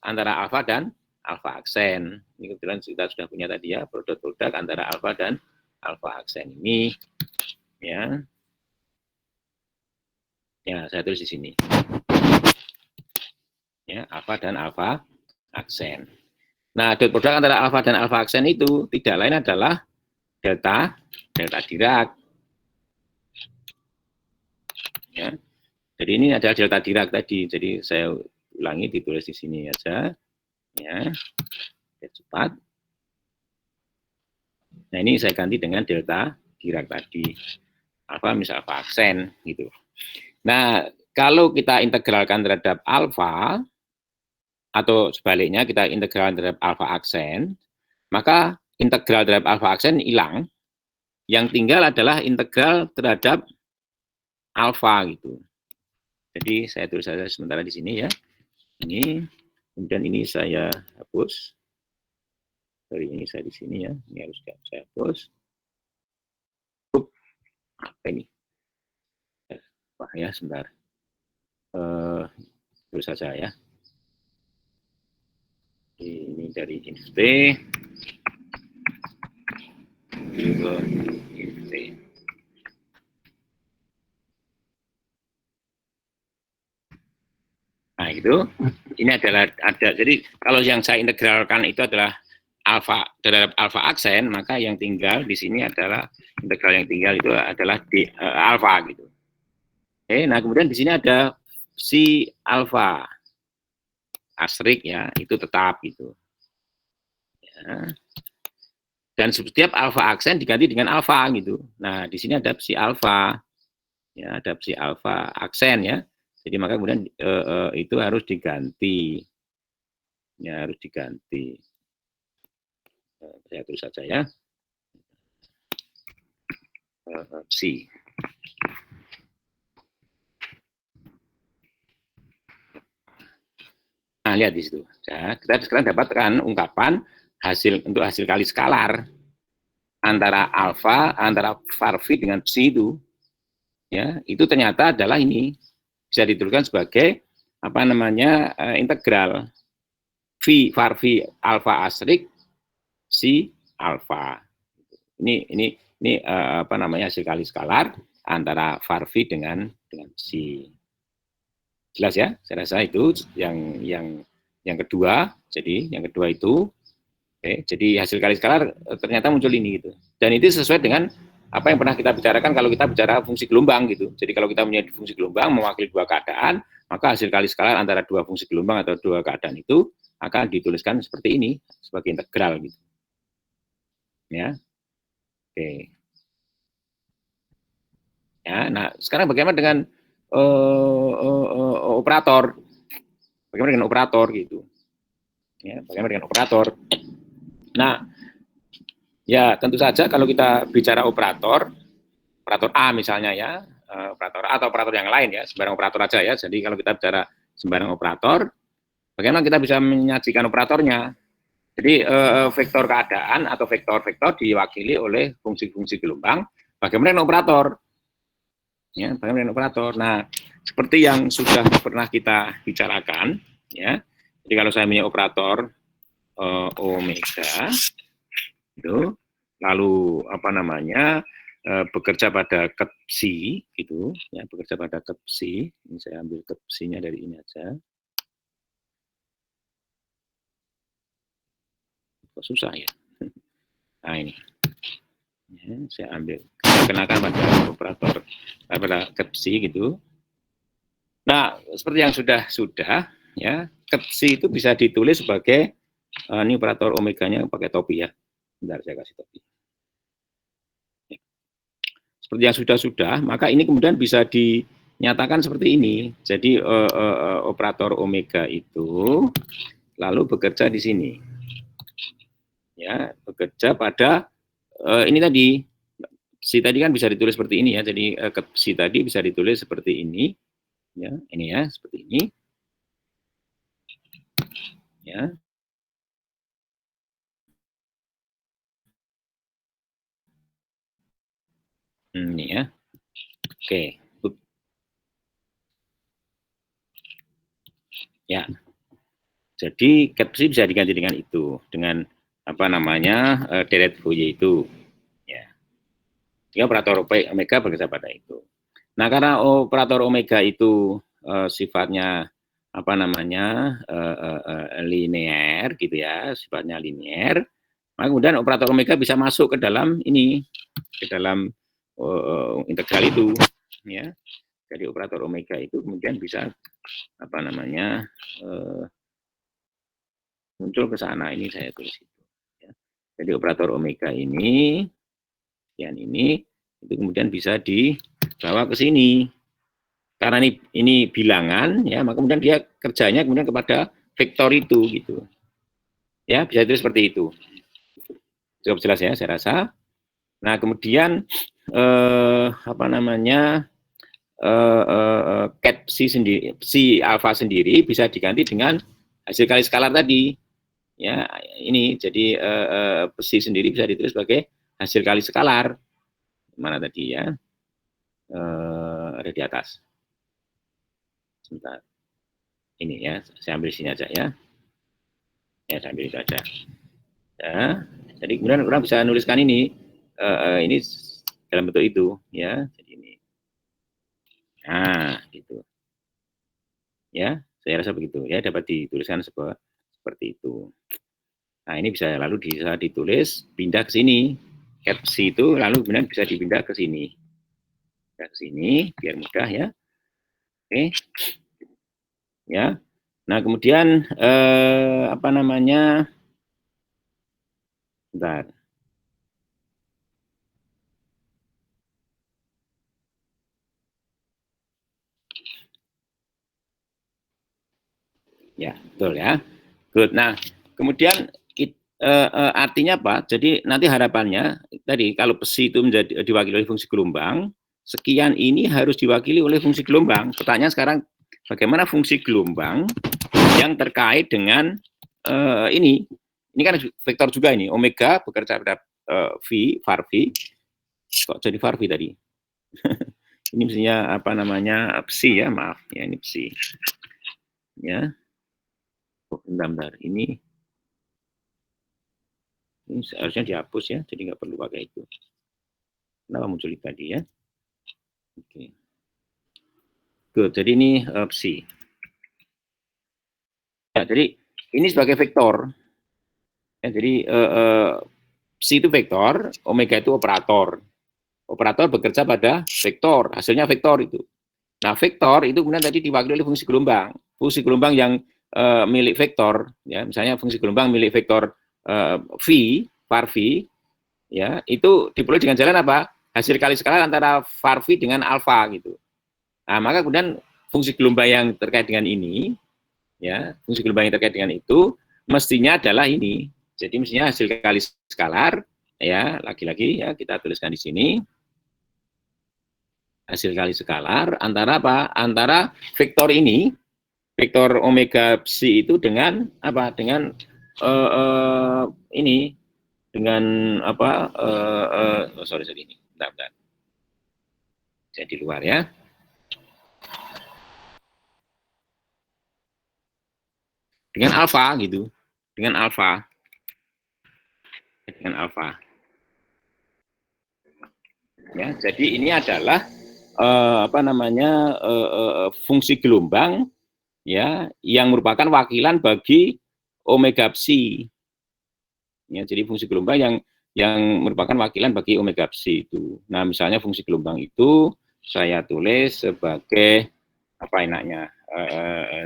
antara alfa dan alfa aksen. Ini kebetulan kita sudah punya tadi ya, dot product antara alfa dan alfa aksen ini ya. Ya, saya tulis di sini. Ya, alfa dan alfa aksen. Nah, dot product antara alfa dan alfa aksen itu tidak lain adalah delta Dirac. Ya. Jadi ini adalah delta Dirac tadi. Jadi saya ulangi, ditulis di sini aja. Ya. Cepat. Nah, ini saya ganti dengan delta Dirac tadi. Alfa misal alfa aksen gitu. Nah, kalau kita integralkan terhadap alfa atau sebaliknya kita integral terhadap alfa aksen, maka integral terhadap alfa aksen hilang. Yang tinggal adalah integral terhadap alfa gitu. Jadi saya tulis saja sementara di sini ya. Ini, kemudian ini saya hapus. Sorry, ini saya di sini ya. Ini harus saya hapus. Apa ini? Wah ya, sebentar. Terus saja ya. Ini dari inf t. Inf t. Nah, itu ini adalah ada. Jadi kalau yang saya integralkan itu adalah alfa terhadap alfa aksen, maka yang tinggal di sini adalah integral yang tinggal itu adalah di alfa gitu. Oke, nah kemudian di sini ada si alfa asterik ya, itu tetap gitu. Ya. Dan setiap alfa aksen diganti dengan alfa gitu. Nah, di sini ada si alfa. Ya, ada si alfa aksen ya. Jadi maka kemudian itu harus diganti. Ya, harus diganti. Saya tulis saja ya. Si. Nah, lihat di situ. Ya, kita sekarang dapatkan ungkapan untuk hasil kali skalar antara alfa, antara var v dengan psi itu ternyata adalah ini bisa dituliskan sebagai apa namanya integral var V alfa asterisk si alfa. Ini apa namanya hasil kali skalar antara var V dengan si. Jelas ya? Saya rasa itu yang kedua. Jadi yang kedua itu, jadi hasil kali skalar ternyata muncul ini gitu. Dan itu sesuai dengan apa yang pernah kita bicarakan kalau kita bicara fungsi gelombang gitu. Jadi kalau kita punya fungsi gelombang mewakili dua keadaan, maka hasil kali skalar antara dua fungsi gelombang atau dua keadaan itu akan dituliskan seperti ini sebagai integral gitu. Ya. Oke. Ya, nah sekarang bagaimana dengan operator? Bagaimana dengan operator gitu? Ya, bagaimana dengan operator? Nah, ya tentu saja kalau kita bicara operator A misalnya ya, operator A atau operator yang lain ya, sembarang operator aja ya. Jadi kalau kita bicara sembarang operator, bagaimana kita bisa menyajikan operatornya? Jadi vektor keadaan atau vektor-vektor diwakili oleh fungsi-fungsi gelombang. Bagaimana dengan operator? Ya, bagaimana dengan operator? Nah, seperti yang sudah pernah kita bicarakan, ya. Jadi kalau saya punya operator omega, itu, lalu apa namanya bekerja pada ket psi, gitu, ya, bekerja pada ket psi. Ini saya ambil ket psinya dari ini aja. Kok susah ya? Nah ini. Ya, saya ambil, saya kenakan pada operator pada ket psi gitu. Nah, seperti yang sudah ya, ket psi itu bisa ditulis sebagai ini operator omeganya pakai topi ya. Bentar saya kasih topi. Seperti yang sudah, maka ini kemudian bisa dinyatakan seperti ini. Jadi operator omega itu lalu bekerja di sini. Ya, bekerja pada ini tadi. Si tadi kan bisa ditulis seperti ini ya. Jadi si tadi bisa ditulis seperti ini. Ya, ini ya, seperti ini. Ya. Ini ya. Oke. Ya. Jadi ket psi bisa diganti dengan itu, dengan apa namanya deret Fourier itu. Ya. Sehingga operator omega bekerja pada itu. Nah, karena operator omega itu sifatnya apa namanya linear gitu ya, sifatnya linear, maka kemudian operator omega bisa masuk ke dalam ini, ke dalam integral itu, ya. Jadi operator omega itu kemudian bisa apa namanya muncul ke sana. Ini saya tulis itu. Ya. Jadi operator omega ini, yang ini, itu kemudian bisa dibawa ke sini. Karena ini bilangan, ya, maka kemudian dia kerjanya kemudian kepada vektor itu, gitu. Ya, bisa itu seperti itu. Cukup jelas ya, saya rasa. Nah, kemudian apa namanya ket psi sendiri, psi alfa sendiri bisa diganti dengan hasil kali skalar tadi. Ya, ini jadi psi sendiri bisa ditulis sebagai hasil kali skalar. Mana tadi ya? Ada di atas. Sebentar. Ini ya, saya ambil sini aja ya. Ya, saya ambil itu aja. Ya, jadi kemudian orang bisa nuliskan ini dalam bentuk itu ya. Jadi ini. Nah, gitu. Ya, saya rasa begitu ya, dapat dituliskan seperti itu. Nah, ini bisa lalu bisa ditulis pindah ke sini. Ket psi itu lalu kemudian bisa dipindah ke sini. Pindah ke sini biar mudah ya. Oke. Ya. Nah, kemudian apa namanya? Bentar. Ya, betul ya. Good. Nah, kemudian artinya apa? Jadi nanti harapannya tadi kalau psi itu menjadi diwakili oleh fungsi gelombang, sekian ini harus diwakili oleh fungsi gelombang. Pertanyaan sekarang, bagaimana fungsi gelombang yang terkait dengan ini? Ini kan vektor juga ini. Omega bekerja pada V, var V. Kok jadi var V tadi? Ini mestinya apa namanya psi ya, maaf ya, ini psi. Ya. Bentar. Ini seharusnya dihapus ya, jadi nggak perlu pakai itu. Kenapa muncul tadi ya? Oke. Good. Jadi ini psi. Ya, jadi ini sebagai vektor. Ya, jadi psi itu vektor, omega itu operator. Operator bekerja pada vektor, hasilnya vektor itu. Nah, vektor itu kemudian tadi diwakili oleh fungsi gelombang. Fungsi gelombang yang milik vektor, ya, misalnya fungsi gelombang milik vektor v, var v, ya, itu diperoleh dengan jalan apa? Hasil kali skalar antara var v dengan alfa gitu. Nah, maka kemudian fungsi gelombang yang terkait dengan ini, ya, fungsi gelombang yang terkait dengan itu mestinya adalah ini. Jadi mestinya hasil kali skalar, ya, lagi-lagi ya kita tuliskan di sini. Hasil kali skalar antara apa? Antara vektor ini, vektor omega psi itu dengan apa? Dengan ini, dengan apa? Sorry ini, bentar. Saya di luar ya. Dengan alfa gitu, dengan alfa. Ya, jadi ini adalah apa namanya fungsi gelombang ya yang merupakan wakilan bagi omega psi. Ya, jadi fungsi gelombang yang merupakan wakilan bagi omega psi itu. Nah, misalnya fungsi gelombang itu saya tulis sebagai apa enaknya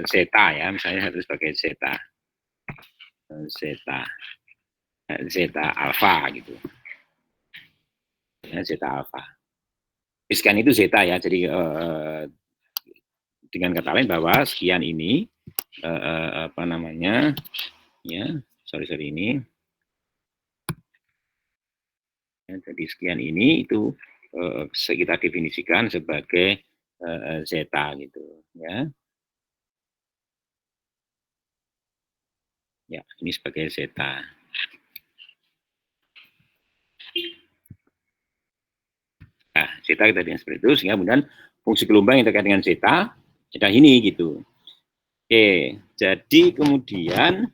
zeta ya, misalnya saya tulis sebagai zeta alfa gitu. Ya, zeta alfa. Sekian itu zeta ya, jadi dengan kata lain bahwa sekian ini apa namanya ya, sorry ini ya, jadi sekian ini itu kita definisikan sebagai zeta gitu ya. Ya, ini sebagai zeta. Nah, zeta kita dengan seperti itu, sehingga kemudian fungsi gelombang yang terkait dengan zeta ini gitu. Oke, jadi kemudian,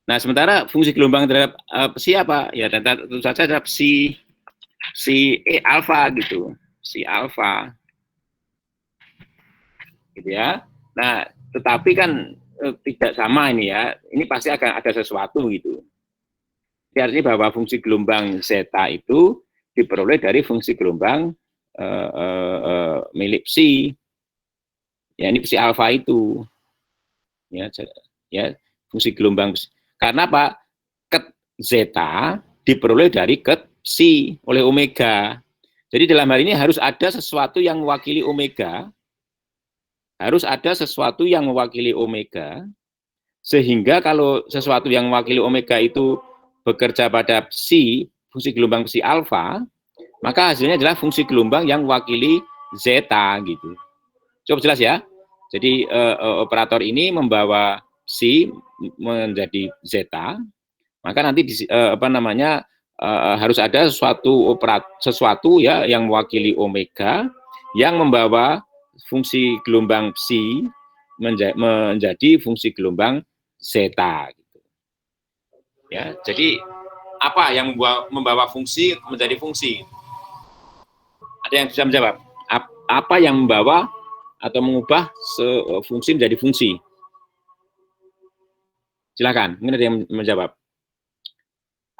nah sementara fungsi gelombang terhadap psi apa? Ya tentu saja ada psi alfa gitu, psi alfa, gitu ya. Nah, tetapi kan tidak sama ini ya. Ini pasti akan ada sesuatu gitu. Artinya bahwa fungsi gelombang zeta itu diperoleh dari fungsi gelombang milik psi. Ya, ini psi alfa itu. Ya, fungsi gelombang. Karena apa? Ket zeta diperoleh dari ket psi oleh omega. Jadi dalam hal ini harus ada sesuatu yang mewakili omega. Harus ada sesuatu yang mewakili omega. Sehingga kalau sesuatu yang mewakili omega itu bekerja pada psi, fungsi gelombang psi alfa, maka hasilnya adalah fungsi gelombang yang mewakili zeta gitu. Cukup jelas ya? Jadi operator ini membawa psi menjadi zeta, maka nanti apa namanya harus ada sesuatu ya yang mewakili omega yang membawa fungsi gelombang psi menjadi fungsi gelombang zeta gitu. Ya, jadi apa yang membawa fungsi menjadi fungsi? Ada yang bisa menjawab? Apa yang membawa atau mengubah fungsi menjadi fungsi? Silakan, mungkin ada yang menjawab.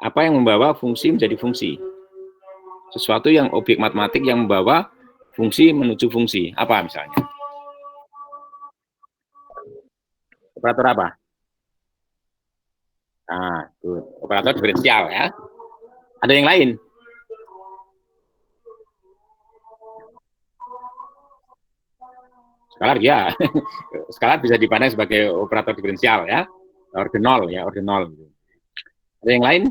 Apa yang membawa fungsi menjadi fungsi? Sesuatu yang objek matematik yang membawa fungsi menuju fungsi. Apa misalnya? Operator apa? Nah, operator diferensial ya. Ada yang lain? Skalar ya. Skalar bisa dipandang sebagai operator diferensial ya. Ordenol ya, ordenol. Ada yang lain?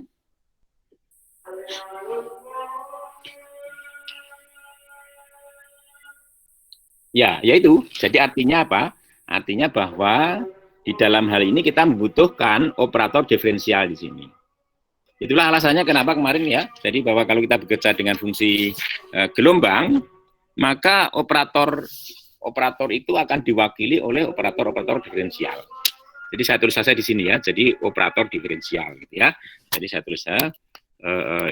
Ya, yaitu. Jadi artinya apa? Artinya bahwa di dalam hal ini kita membutuhkan operator diferensial di sini. Itulah alasannya kenapa kemarin ya. Jadi bahwa kalau kita bekerja dengan fungsi gelombang, maka operator itu akan diwakili oleh operator diferensial. Jadi saya tulis saja di sini ya. Jadi operator diferensial gitu ya. Jadi saya tulis saja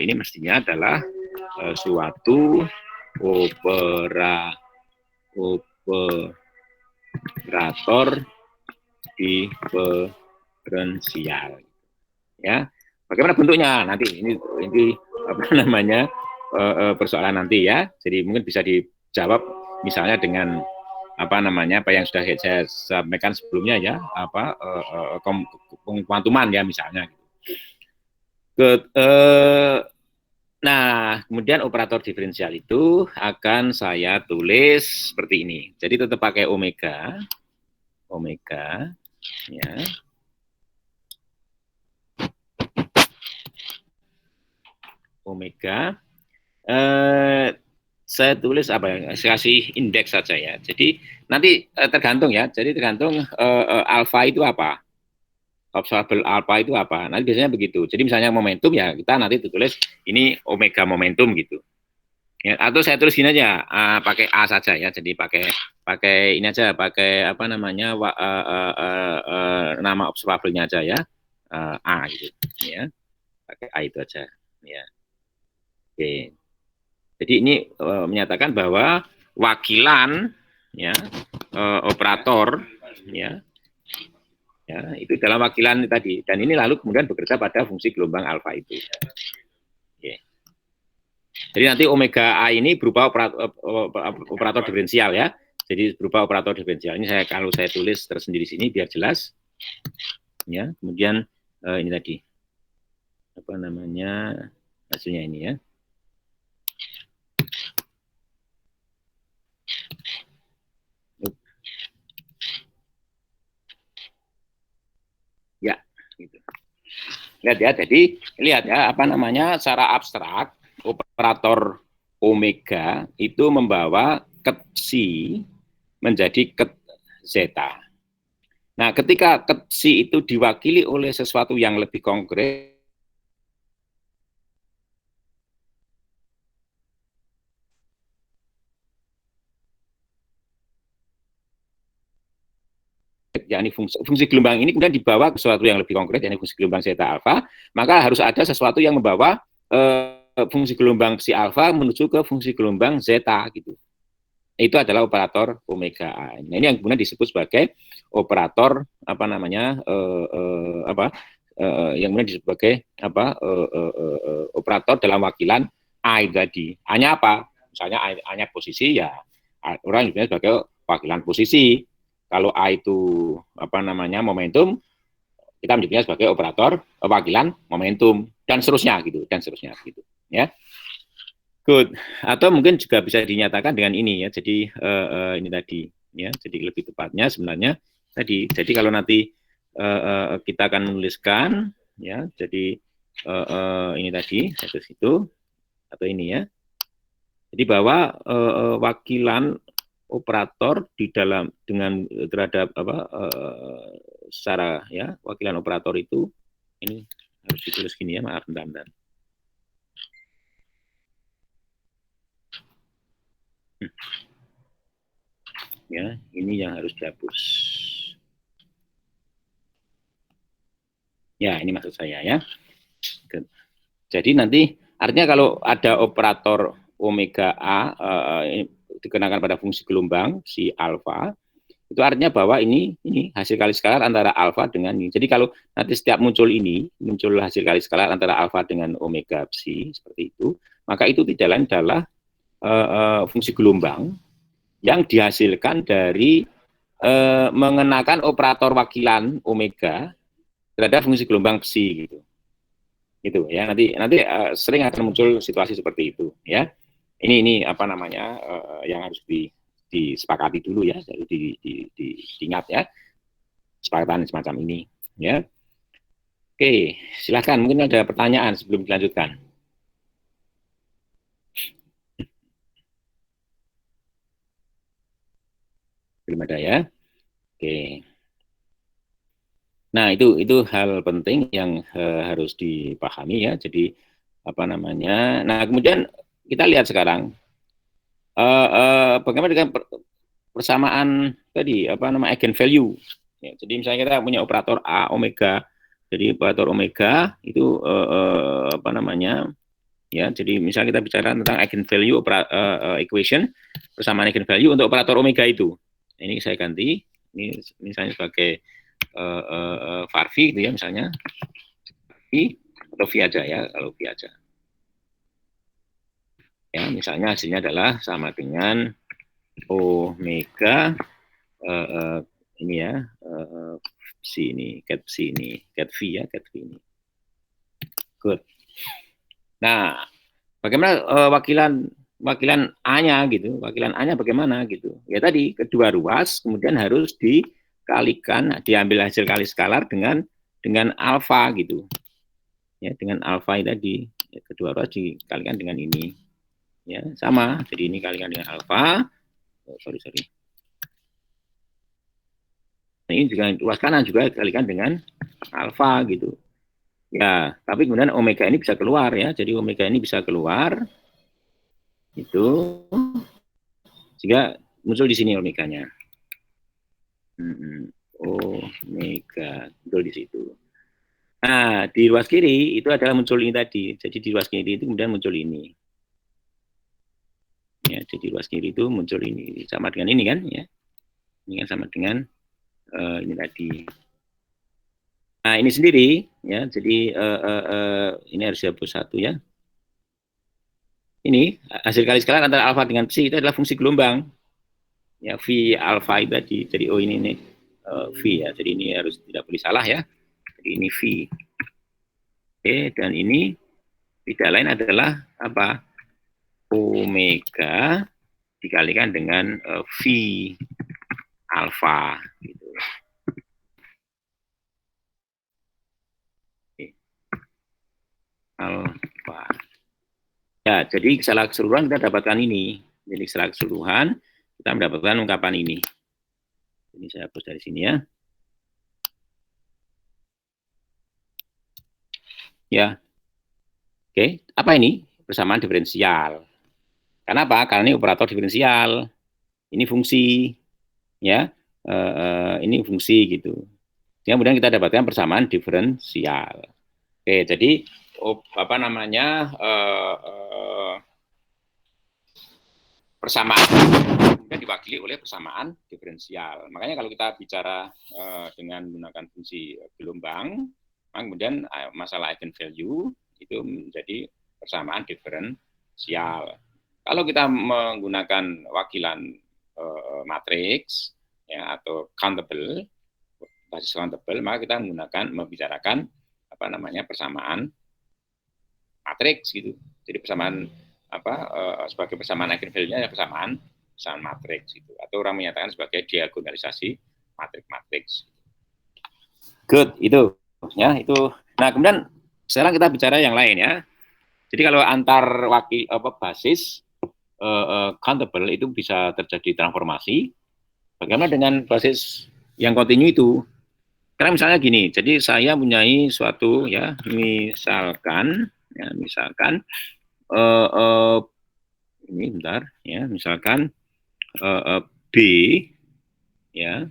ini mestinya adalah suatu operator diferensial ya. Bagaimana bentuknya nanti ini apa namanya persoalan nanti ya. Jadi mungkin bisa dijawab misalnya dengan apa namanya apa yang sudah saya sampaikan sebelumnya ya, apa kuantuman ya misalnya. Nah, kemudian operator diferensial itu akan saya tulis seperti ini. Jadi tetap pakai omega ya. Omega saya tulis apa ya, saya kasih indeks saja ya. Jadi nanti tergantung ya, jadi tergantung alfa itu apa, observable alfa itu apa. Nanti biasanya begitu. Jadi misalnya momentum ya kita nanti tulis ini omega momentum gitu. Ya, atau saya tulis gini aja, pakai A saja ya. Jadi pakai ini aja, pakai apa namanya nama observable-nya aja ya, A gitu ya. Pakai A itu aja ya. Oke. Jadi ini menyatakan bahwa wakilan ya operator ya itu dalam wakilan tadi, dan ini lalu kemudian bekerja pada fungsi gelombang alfa itu. Oke. Jadi nanti omega A ini berupa operator diferensial ya. Jadi berupa operator diferensial. Ini kalau saya tulis tersendiri sini biar jelas ya. Kemudian ini tadi apa namanya hasilnya ini ya. Ya, gitu. Lihat ya, jadi lihat ya apa namanya secara abstrak operator omega itu membawa ket psi menjadi ket zeta. Nah, ketika ket psi itu diwakili oleh sesuatu yang lebih konkret, yakni fungsi gelombang ini kemudian dibawa ke sesuatu yang lebih konkret, yakni fungsi gelombang zeta alfa, maka harus ada sesuatu yang membawa fungsi gelombang psi alfa menuju ke fungsi gelombang zeta gitu. Itu adalah operator omega A. Nah, ini yang kemudian disebut sebagai operator apa namanya yang kemudian disebut sebagai apa operator dalam wakilan A tadi. A-nya apa? Misalnya A-nya posisi ya orang juga sebagai wakilan posisi. Kalau A itu apa namanya momentum, kita menyebutnya sebagai operator wakilan momentum dan seterusnya gitu ya. Good. Atau mungkin juga bisa dinyatakan dengan ini ya. Jadi ini tadi ya. Jadi lebih tepatnya sebenarnya tadi. Jadi kalau nanti kita akan menuliskan ya. Jadi ini tadi satu situ atau ini ya. Jadi bahwa wakilan operator di dalam dengan terhadap apa secara ya wakilan operator itu ini harus ditulis gini ya, maaf bentar. Ya, ini yang harus dihapus. Ya, ini maksud saya ya. Jadi nanti artinya kalau ada operator omega A dikenakan pada fungsi gelombang si alfa, itu artinya bahwa ini hasil kali skalar antara alfa dengan ini. Jadi kalau nanti setiap muncul hasil kali skalar antara alfa dengan omega psi seperti itu, maka itu tidak lain adalah fungsi gelombang yang dihasilkan dari mengenakan operator wakilan omega terhadap fungsi gelombang psi gitu. Gitu ya, nanti sering akan muncul situasi seperti itu ya. Ini apa namanya yang harus disepakati dulu ya, jadi diingat ya, kesepakatan semacam ini ya. Oke, silakan, mungkin ada pertanyaan sebelum dilanjutkan. Belum ada ya. Oke. Nah, itu hal penting yang harus dipahami ya. Jadi apa namanya? Nah, kemudian kita lihat sekarang bagaimana dengan persamaan tadi apa nama eigenvalue Ya, jadi misalnya kita punya operator A omega, jadi operator omega itu apa namanya? Ya, jadi misalnya kita bicara tentang eigenvalue equation persamaan eigenvalue untuk operator omega itu. Ini saya ganti, ini misalnya sebagai var v gitu ya misalnya, v atau v aja ya, kalau v aja. Ya, misalnya hasilnya adalah sama dengan omega ini ya, C ini, cat C ini, cat V ya, cat V ini. Good. Nah, bagaimana wakilan A-nya gitu, wakilan A-nya bagaimana gitu. Ya tadi kedua ruas kemudian harus dikalikan, diambil hasil kali skalar dengan alfa gitu. Ya, dengan alfa tadi ya, kedua ruas dikalikan dengan ini. Ya, sama. Jadi ini kalikan dengan alfa. Oh, sorry. Nah, ini juga ruas kanan juga dikalikan dengan alfa gitu. Ya, tapi kemudian omega ini bisa keluar ya. Jadi omega ini bisa keluar. Itu sehingga muncul di sini omeganya. Omega muncul di situ. Nah, di ruas kiri itu adalah muncul ini tadi. Jadi di ruas kiri itu kemudian muncul ini. Ya, jadi ruas kiri itu muncul ini sama dengan ini kan ya. Ini kan sama dengan ini tadi. Nah, ini sendiri ya. Jadi ini harus dihapus satu ya. Ini hasil kali skalar antara alfa dengan psi itu adalah fungsi gelombang. Ya, V alfa itu tadi. Jadi ini V ya. Jadi ini harus tidak boleh salah ya. Jadi ini V. Oke, dan ini tidak lain adalah apa? Omega dikalikan dengan V alfa gitu. Oke. Alfa. Ya, jadi secara keseluruhan kita dapatkan ini. Jadi secara keseluruhan kita mendapatkan ungkapan ini. Ini saya hapus dari sini ya. Ya. Oke, apa ini? Persamaan diferensial. Kenapa? Karena ini operator diferensial. Ini fungsi ya. Ini fungsi gitu. Kemudian kita dapatkan persamaan diferensial. Oke, jadi apa namanya? Persamaan kemudian diwakili oleh persamaan diferensial. Makanya kalau kita bicara dengan menggunakan fungsi gelombang, kemudian masalah eigenvalue itu menjadi persamaan diferensial. Kalau kita menggunakan wakilan matriks ya, atau countable, basis countable, maka kita membicarakan apa namanya persamaan matriks gitu. Jadi persamaan sebagai persamaan eigenvalue-nya ya persamaan matriks itu, atau orang menyatakan sebagai diagonalisasi matriks. Good, itu ya itu. Nah, kemudian sekarang kita bicara yang lain ya. Jadi kalau antar basis countable itu bisa terjadi transformasi. Bagaimana dengan basis yang kontinu itu? Karena misalnya gini, jadi saya mempunyai suatu ya, misalkan ini bentar ya, misalkan B ya,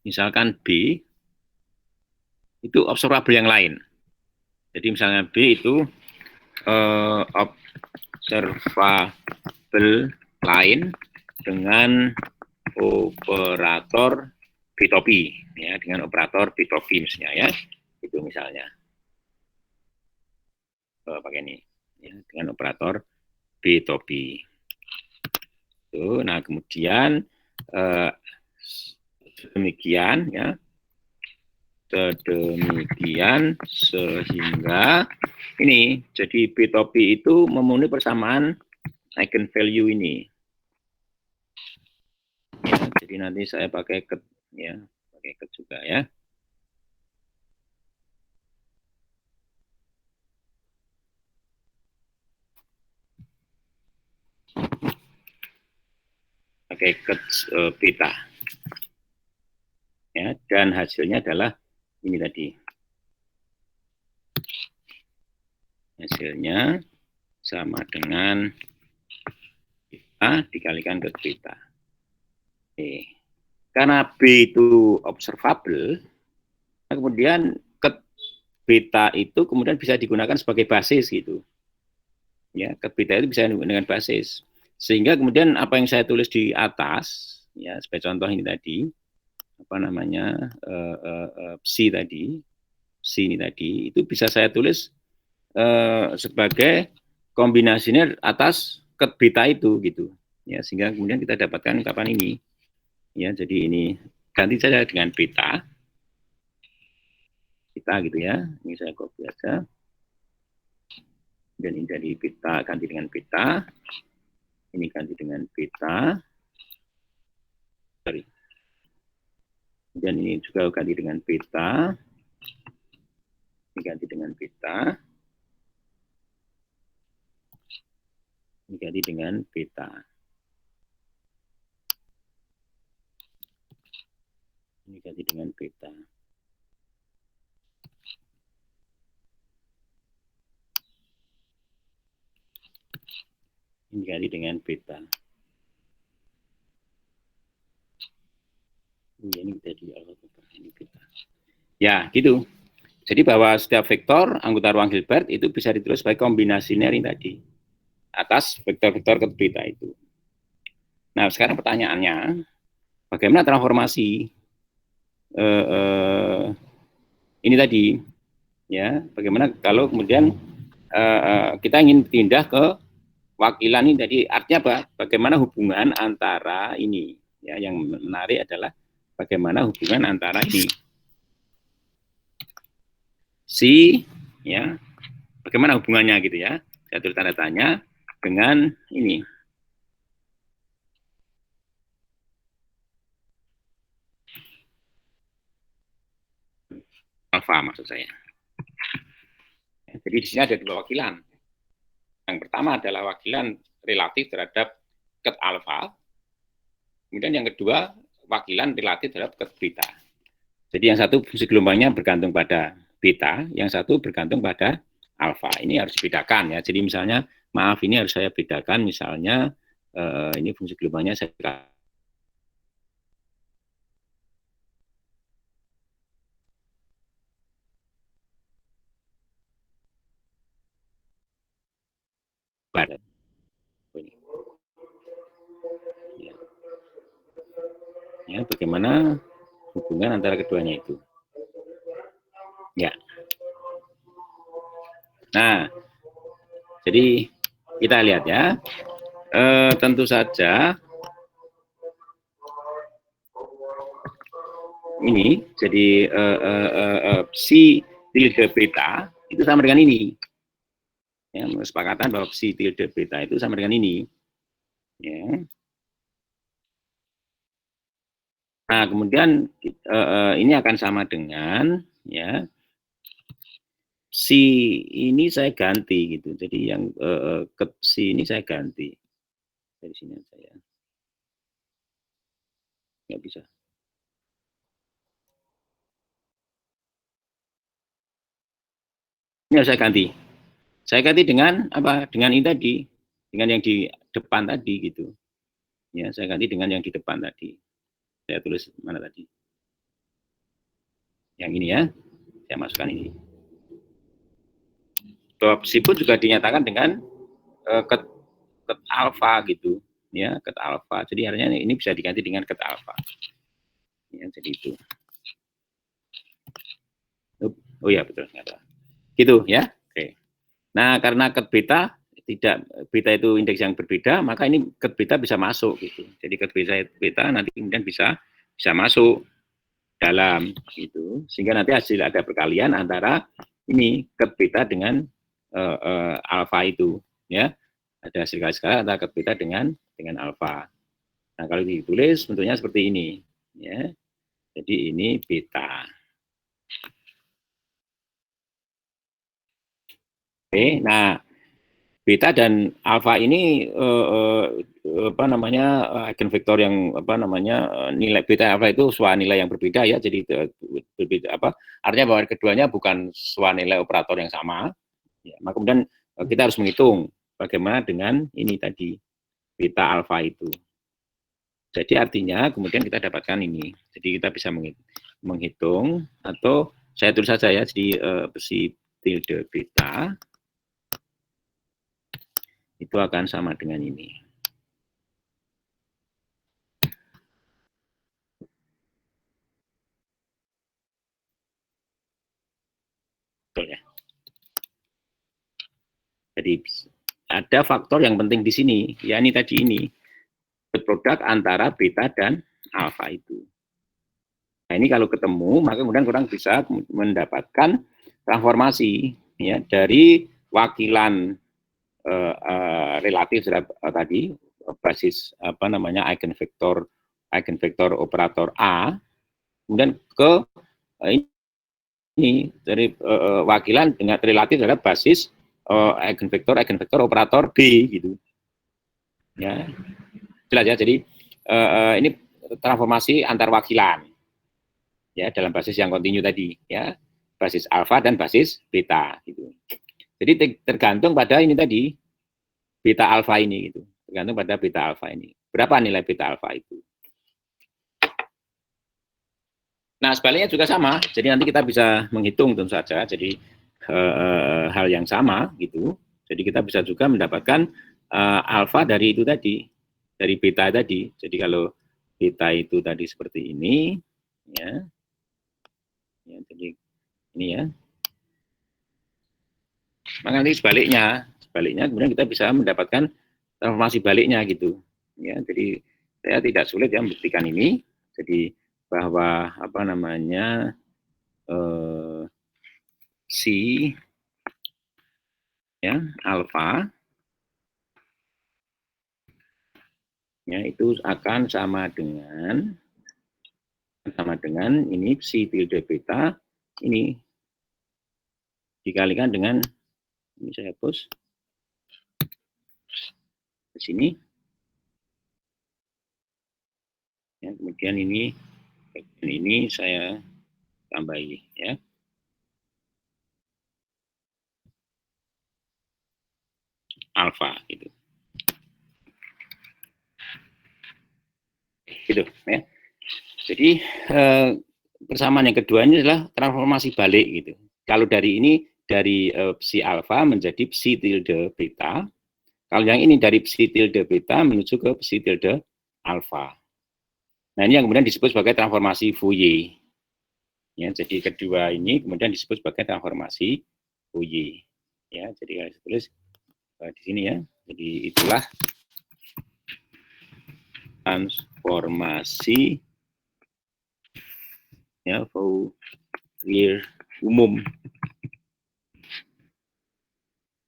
misalkan B itu observable yang lain. Jadi misalnya B itu observable lain dengan operator B-topi ya, dengan operator B-topi misalnya ya, itu misalnya pakai ini ya, dengan operator B-topi. Nah, kemudian demikian ya, sedemikian sehingga ini jadi B-topi itu memenuhi persamaan eigenvalue ini. Ya, jadi nanti saya pakai ket ya, pakai ket juga ya. Pakai ket beta. Ya, dan hasilnya adalah ini tadi. Hasilnya sama dengan beta dikalikan ke beta. Oke. karena B itu observable, kemudian ket beta itu kemudian bisa digunakan sebagai basis gitu. Ya, ket beta itu bisa dengan basis. Sehingga kemudian apa yang saya tulis di atas, ya sebagai contoh ini tadi, apa namanya C tadi, C ini tadi, itu bisa saya tulis sebagai kombinasinya atas ket beta itu gitu. Ya, sehingga kemudian kita dapatkan ungkapan ini. Ya, jadi ini ganti saja dengan beta. Beta gitu ya. Ini saya copy aja. Dan ini jadi beta, ganti dengan beta. Ini ganti dengan beta. Sorry. Dan ini juga ganti dengan beta. Ini ganti dengan beta. Ini ganti dengan beta. Ini ganti dengan beta. Ini ganti dengan beta. Ini jadi ini beta. Ya, gitu. Jadi bahwa setiap vektor anggota ruang Hilbert itu bisa ditulis sebagai kombinasi linear tadi atas vektor-vektor ket beta itu. Nah, sekarang pertanyaannya, bagaimana transformasi ini tadi? Ya, bagaimana kalau kemudian kita ingin pindah ke wakilan ini tadi, artinya apa? Bagaimana hubungan antara ini? Ya, yang menarik adalah bagaimana hubungan antara ini si, ya, bagaimana hubungannya gitu ya? Saya tulis tanda tanya dengan ini. Alfa maksud saya. Jadi di sini ada dua wakilan. Yang pertama adalah wakilan relatif terhadap ket alfa. Kemudian yang kedua wakilan relatif terhadap ket beta. Jadi yang satu fungsi gelombangnya bergantung pada beta, yang satu bergantung pada alfa. Ini harus dibedakan ya. Jadi misalnya, maaf ini harus saya bedakan. Misalnya ini fungsi gelombangnya saya barat. Ya, bagaimana hubungan antara keduanya itu? Ya. Nah, jadi kita lihat ya. Tentu saja ini jadi psi tilde beta itu sama dengan ini. Ya, kesepakatan bahwa psi tilde beta itu sama dengan ini. Ya. Nah, kemudian ini akan sama dengan ya si ini saya ganti gitu. Jadi yang ke si ini saya ganti dari sini saya nggak bisa. Ini harus saya ganti. Saya ganti dengan apa? Dengan ini tadi, dengan yang di depan tadi gitu. Ya, saya ganti dengan yang di depan tadi. Saya tulis mana tadi? Yang ini ya. Saya masukkan ini. Bahwa psi pun juga dinyatakan dengan ket alfa gitu. Ya, ket alfa. Jadi artinya ini bisa diganti dengan ket alfa. Ya, jadi itu. Oh ya, betul. Gitu ya. Oke. Nah, karena ket beta tidak beta itu indeks yang berbeda, maka ini ket beta bisa masuk gitu. Jadi ket beta nanti kemudian bisa masuk dalam gitu. Sehingga nanti hasil ada perkalian antara ini ket beta dengan alfa itu ya. Ada hasil kali antara ket beta dengan alfa. Nah, kalau ditulis bentuknya seperti ini ya. Jadi ini beta. Oke, nah beta dan alfa ini apa namanya eigenvektor yang apa namanya nilai beta alfa itu nilai yang berbeda ya. Jadi berbeda apa? Artinya bahwa keduanya bukan nilai operator yang sama. Ya, maka kemudian kita harus menghitung bagaimana dengan ini tadi beta alfa itu. Jadi artinya kemudian kita dapatkan ini. Jadi kita bisa menghitung, atau saya tulis saja ya, jadi psi tilde beta itu akan sama dengan ini. Betul ya. Jadi ada faktor yang penting di sini, ya ini tadi ini, produk antara beta dan alfa itu. Nah ini kalau ketemu, maka kemudian kurang bisa mendapatkan transformasi ya dari wakilan relatif tadi basis apa namanya eigenvektor operator A, kemudian ke ini dari wakilan dengan relatif adalah basis eigenvektor operator B gitu ya, jelas ya. Jadi ini transformasi antar wakilan ya dalam basis yang kontinu tadi ya, basis alfa dan basis beta gitu. Jadi tergantung pada ini tadi beta alfa ini gitu, tergantung pada beta alfa ini berapa nilai beta alfa itu. Nah sebaliknya juga sama, jadi nanti kita bisa menghitung tentu saja, jadi hal yang sama gitu. Jadi kita bisa juga mendapatkan alfa dari itu tadi, dari beta tadi. Jadi kalau beta itu tadi seperti ini, ya, jadi ini ya. Maka nanti sebaliknya kemudian kita bisa mendapatkan transformasi baliknya gitu. Ya, jadi saya tidak sulit ya membuktikan ini. Jadi bahwa apa namanya si ya alfa ya itu akan sama dengan ini psi tilde beta ini dikalikan dengan ini, saya hapus di sini ya, kemudian ini saya tambahi ya, alfa gitu ya. Jadi persamaan yang kedua ini adalah transformasi balik gitu. Kalau dari ini dari psi alfa menjadi psi tilde beta. Kalau yang ini dari psi tilde beta menuju ke psi tilde alfa. Nah ini yang kemudian disebut sebagai transformasi Fourier. Ya, jadi kedua ini kemudian disebut sebagai transformasi Fourier. Ya, jadi saya tulis di sini ya. Jadi itulah transformasi ya Fourier umum.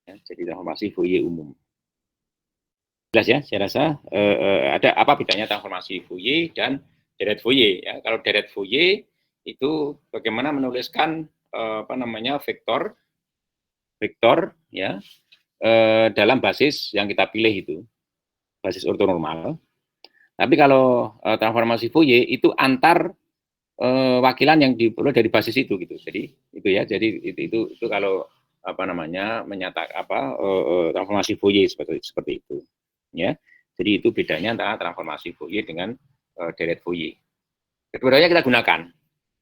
Ya, jadi transformasi Fourier umum. Jelas ya, saya rasa ada apa bedanya transformasi Fourier dan deret Fourier ya. Kalau deret Fourier itu bagaimana menuliskan apa namanya vektor ya dalam basis yang kita pilih itu, basis ortonormal. Tapi kalau transformasi Fourier itu antar wakilan yang diperoleh dari basis itu gitu. Jadi itu ya, jadi itu kalau apa namanya menyatakan apa transformasi Fourier seperti itu ya. Jadi itu bedanya antara transformasi Fourier dengan deret Fourier. Kedua-duanya kita gunakan.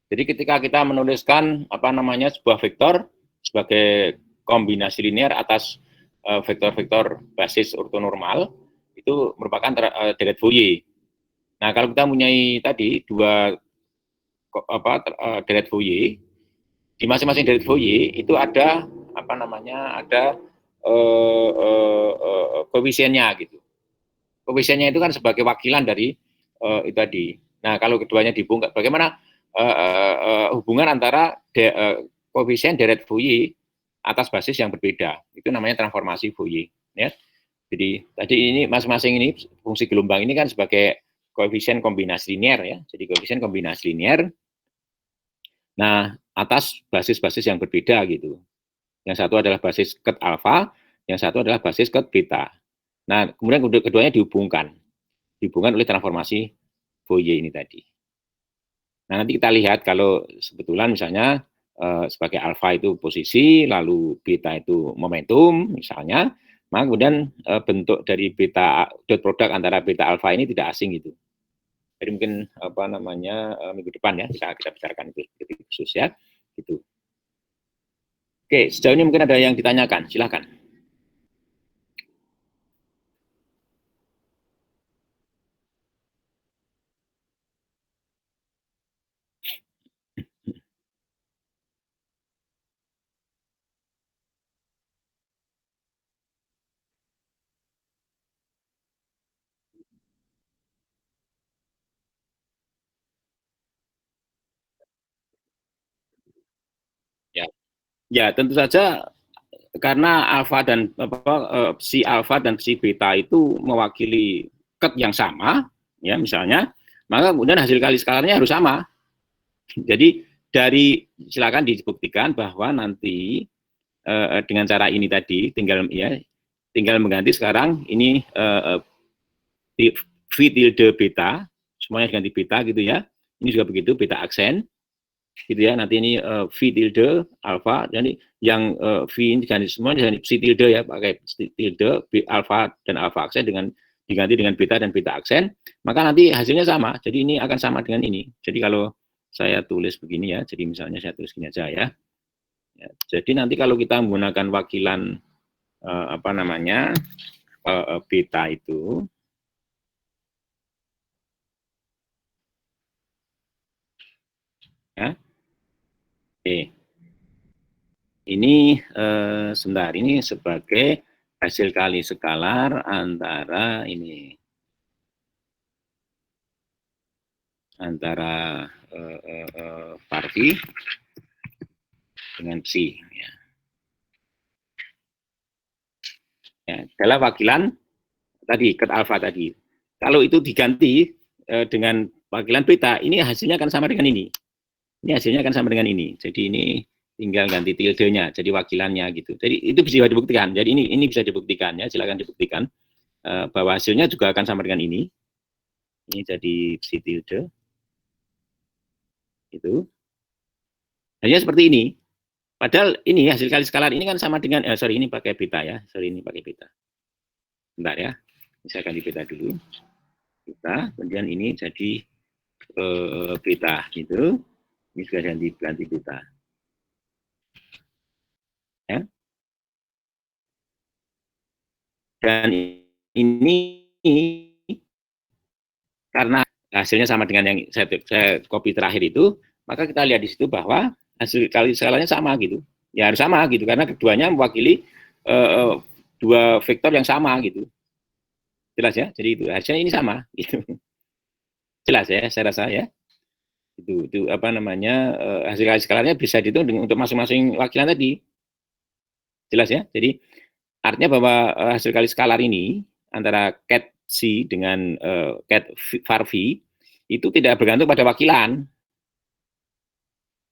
Jadi ketika kita menuliskan apa namanya sebuah vektor sebagai kombinasi linear atas vektor-vektor basis ortonormal itu merupakan deret Fourier. Nah, kalau kita mempunyai tadi dua deret Fourier, di masing-masing deret Fourier itu ada apa namanya ada koefisiennya gitu. Koefisiennya itu kan sebagai wakilan dari itu tadi. Nah, kalau keduanya dibungkus, bagaimana hubungan antara koefisien deret Fourier atas basis yang berbeda? Itu namanya transformasi Fourier. Ya. Jadi tadi ini masing-masing ini fungsi gelombang ini kan sebagai koefisien kombinasi linear ya. Jadi koefisien kombinasi linear. Nah, atas basis-basis yang berbeda gitu. Yang satu adalah basis ket alfa, yang satu adalah basis ket beta. Nah, kemudian keduanya dihubungkan oleh transformasi Fourier ini tadi. Nah, nanti kita lihat kalau kebetulan misalnya sebagai alfa itu posisi, lalu beta itu momentum misalnya, maka kemudian bentuk dari beta dot produk antara beta alfa ini tidak asing gitu. Jadi mungkin apa namanya minggu depan ya kita bicarakan itu lebih khusus ya, gitu. Oke, sejauh ini mungkin ada yang ditanyakan, silakan. Ya, ya tentu saja karena alfa dan si alfa dan si beta itu mewakili ket yang sama, ya misalnya, maka kemudian hasil kali skalarnya harus sama. Jadi dari silakan dibuktikan bahwa nanti dengan cara ini tadi tinggal mengganti sekarang ini V tilde beta, semuanya diganti beta gitu ya. Ini juga begitu, beta aksen gitu ya. Nanti ini V tilde alfa, jadi yang V ini diganti semua diganti C tilde ya, pakai tilde alfa dan alfa aksen dengan diganti dengan beta dan beta aksen, maka nanti hasilnya sama. Jadi ini akan sama dengan ini. Jadi kalau saya tulis begini ya, jadi misalnya saya tulis gini aja ya. Jadi nanti kalau kita menggunakan wakilan apa namanya beta itu, ya, oke. Ini sebentar, ini sebagai hasil kali skalar antara ini antara Farvi dengan psi ya. Ya, adalah wakilan tadi ket alfa tadi. Kalau itu diganti dengan wakilan beta, ini hasilnya akan sama dengan ini. Ini hasilnya akan sama dengan ini. Jadi ini tinggal ganti tilde-nya, jadi wakilannya gitu. Jadi itu bisa dibuktikan. Jadi ini bisa dibuktikan ya, silakan dibuktikan bahwa hasilnya juga akan sama dengan ini. Ini jadi psi tilde. Itu. Hanya seperti ini. Padahal ini hasil kali skalar ini kan sama dengan sorry ini pakai beta ya. Sorry ini pakai beta. Bentar ya. Saya ganti beta dulu. Beta, kemudian ini jadi beta gitu. Ini sudah ganti beta. Ya. Dan ini karena hasilnya sama dengan yang saya copy terakhir itu, maka kita lihat di situ bahwa hasil kali skalanya sama gitu. Ya harus sama gitu karena keduanya mewakili dua vektor yang sama gitu. Jelas ya? Jadi itu hasilnya ini sama gitu. Jelas ya, saya rasa ya. Itu apa namanya hasil kali skalarnya bisa dihitung untuk masing-masing wakilan tadi. Jelas ya? Jadi artinya bahwa hasil kali skalar ini antara ket C dengan ket var V itu tidak bergantung pada wakilan.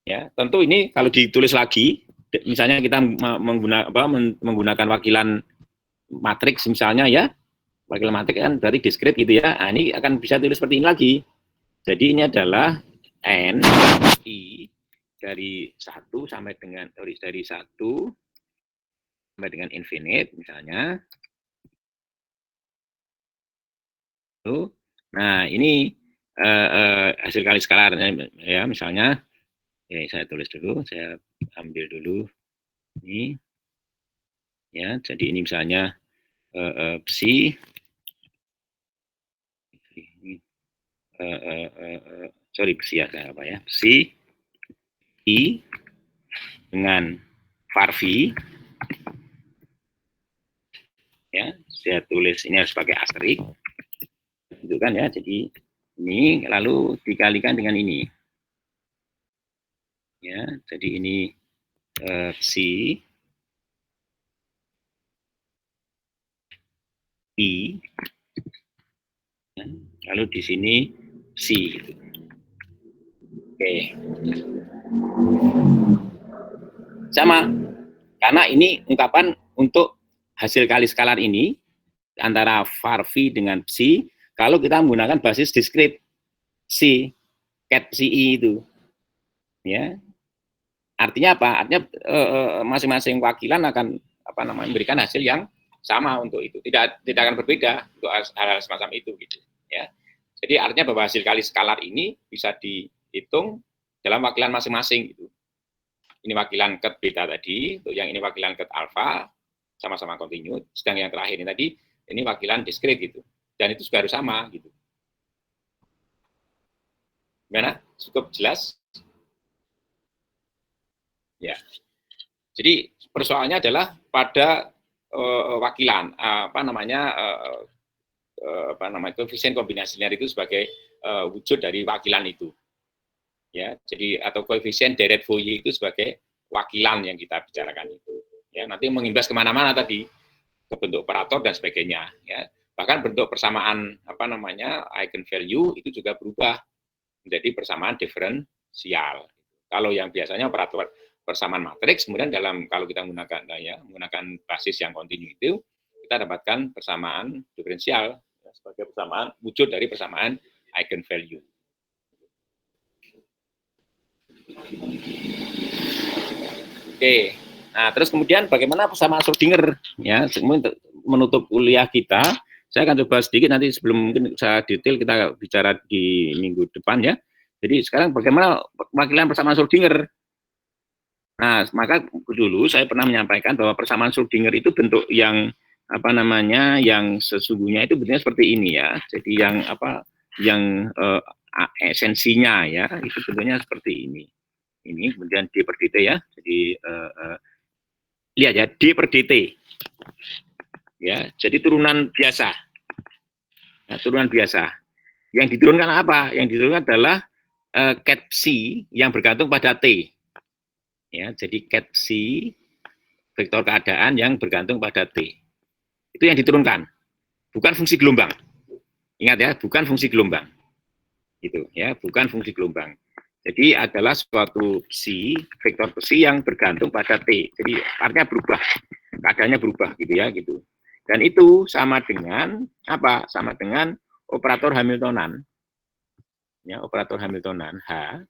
Ya, tentu ini kalau ditulis lagi, misalnya kita menggunakan wakilan matriks misalnya ya, wakilan matriks kan berarti diskrit gitu ya. Nah, ini akan bisa tulis seperti ini lagi. Jadi ini adalah n i dari 1 sampai dengan dari 1 sampai dengan infinite misalnya. Nah, ini hasil kali skalar ya misalnya. Ya, saya tulis dulu, saya ambil dulu ini. Ya, jadi ini misalnya psi sorry psi ya apa ya psi i dengan varvi ya saya tulis ini harus pakai asterik itu kan ya jadi ini lalu dikalikan dengan ini ya jadi ini psi i ya, lalu di sini psi gitu. Oke sama karena ini ungkapan untuk hasil kali skalar ini antara varvi dengan psi kalau kita menggunakan basis diskrit C ket psi i itu ya artinya apa artinya masing-masing wakilan akan apa namanya memberikan hasil yang sama untuk itu tidak akan berbeda untuk hal-hal semacam itu gitu ya Jadi artinya bahwa hasil kali skalar ini bisa dihitung dalam wakilan masing-masing gitu. Ini wakilan ket beta tadi, untuk yang ini wakilan ket alfa, sama-sama kontinu. Sedang yang terakhir ini tadi, ini wakilan diskrit gitu. Dan itu juga harus sama gitu. Gimana? Cukup jelas? Ya. Jadi persoalannya adalah pada wakilan koefisien kombinasi linear itu sebagai wujud dari wakilan itu. Ya, jadi atau koefisien deret Fourier itu sebagai wakilan yang kita bicarakan itu. Ya, nanti mengimbas kemana-mana tadi ke bentuk operator dan sebagainya. Ya, bahkan bentuk persamaan eigenvalue itu juga berubah menjadi persamaan diferensial. Kalau yang biasanya operator persamaan matriks, kemudian kalau kita menggunakan basis yang kontinu itu, kita dapatkan persamaan diferensial sebagai persamaan wujud dari persamaan eigenvalue. Oke. Nah, terus kemudian bagaimana persamaan Schrödinger? Ya, menutup kuliah kita, saya akan coba sedikit nanti sebelum mungkin saya detail kita bicara di minggu depan ya. Jadi sekarang bagaimana wakilan persamaan Schrödinger? Nah, maka dulu saya pernah menyampaikan bahwa persamaan Schrödinger itu bentuk yang yang sesungguhnya itu bentuknya seperti ini ya. Jadi yang esensinya ya itu bentuknya seperti ini. Ini kemudian D per dt ya. Jadi lihat ya, D per dt. Ya, jadi turunan biasa. Nah, turunan biasa. Yang diturunkan apa? Yang diturunkan adalah ket psi yang bergantung pada T. Ya, jadi ket psi vektor keadaan yang bergantung pada T. Itu yang diturunkan. Bukan fungsi gelombang. Ingat ya, bukan fungsi gelombang. Itu ya, bukan fungsi gelombang. Jadi adalah suatu psi, vektor psi yang bergantung pada T. Jadi artinya berubah. Keadaannya berubah gitu ya, gitu. Dan itu sama dengan apa? Sama dengan operator Hamiltonan. Ya, operator Hamiltonan H.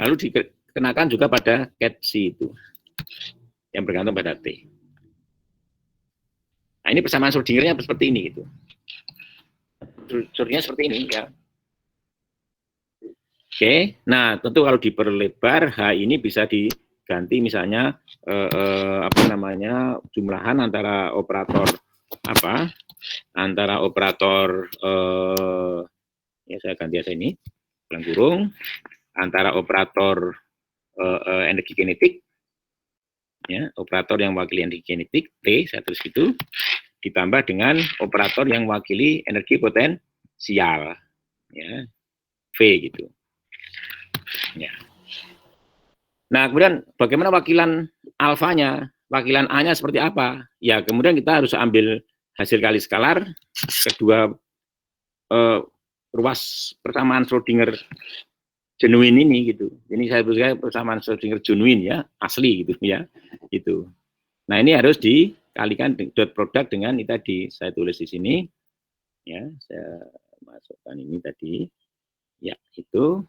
Lalu dikenakan juga pada ket psi itu yang bergantung pada T. Nah, ini persamaan Schrödingernya seperti ini gitu. Schrödingernya seperti ini ya. Oke, nah tentu kalau diperlebar H ini bisa diganti misalnya jumlahan antara operator antara operator ya saya ganti aja ini dalam kurung antara operator energi kinetik ya, operator yang mewakili energi kinetik T saya tulis gitu ditambah dengan operator yang mewakili energi potensial ya V gitu. Ya. Nah, kemudian bagaimana wakilan alfanya? Wakilan A-nya seperti apa? Ya, kemudian kita harus ambil hasil kali skalar kedua ruas persamaan Schrödinger genuine ini gitu. Ini saya tuliskan persamaan Schrödinger genuine ya, asli gitu ya. Itu. Nah, ini harus dikalikan dot product dengan ini tadi saya tulis di sini. Ya, saya masukkan ini tadi. Ya, itu.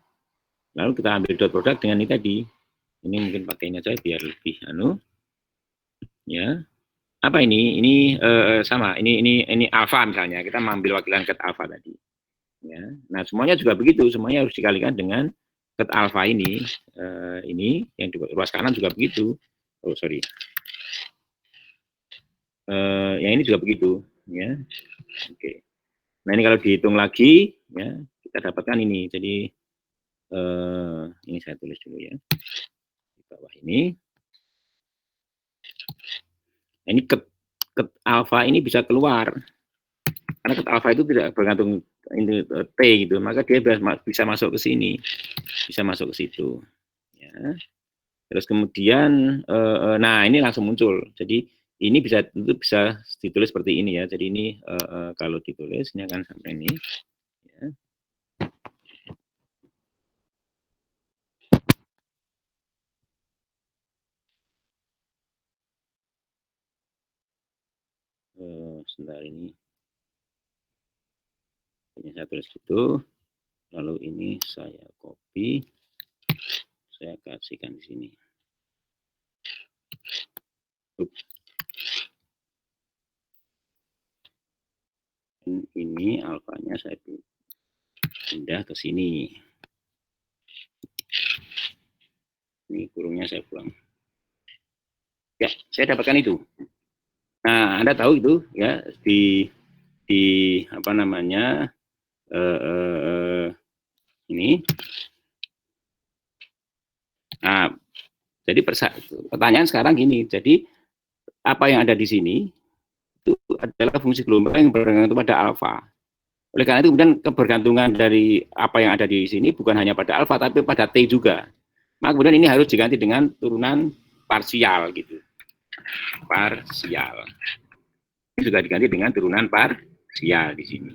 Lalu kita ambil dot product dengan ini tadi. Ini mungkin pakainya aja biar lebih ya. Apa ini? Ini sama. Ini alfa misalnya. Kita mengambil wakilan ket alfa tadi. Ya. Nah, semuanya juga begitu. Semuanya harus dikalikan dengan ket alfa ini. Ini yang di ruas kanan juga begitu. Oh, sorry. Yang ini juga begitu. Ya. Oke. Nah, ini kalau dihitung lagi, ya kita dapatkan ini. Jadi ini saya tulis dulu ya. Di bawah ini. Nah, ini ket alfa ini bisa keluar. Karena ket alfa itu tidak bergantung ini T gitu, maka dia bisa masuk ke sini. Bisa masuk ke situ. Ya. Terus kemudian nah ini langsung muncul. Jadi ini bisa ditulis seperti ini ya. Jadi ini kalau ditulis ini akan sampai ini. Ya. Sebentar ini. Ini saya tulis gitu. Lalu ini saya copy. Saya kasihkan di sini. ini alfanya saya pindah ke sini. Ini kurungnya saya buang. Ya, saya dapatkan itu. Nah, Anda tahu itu ya di apa namanya ini. Nah, jadi pertanyaan sekarang gini. Jadi apa yang ada di sini itu adalah fungsi gelombang yang bergantung pada alfa. Oleh karena itu kemudian kebergantungan dari apa yang ada di sini bukan hanya pada alfa tapi pada T juga. Maka kemudian ini harus diganti dengan turunan parsial gitu. Parsial. Ini juga diganti dengan turunan parsial di sini.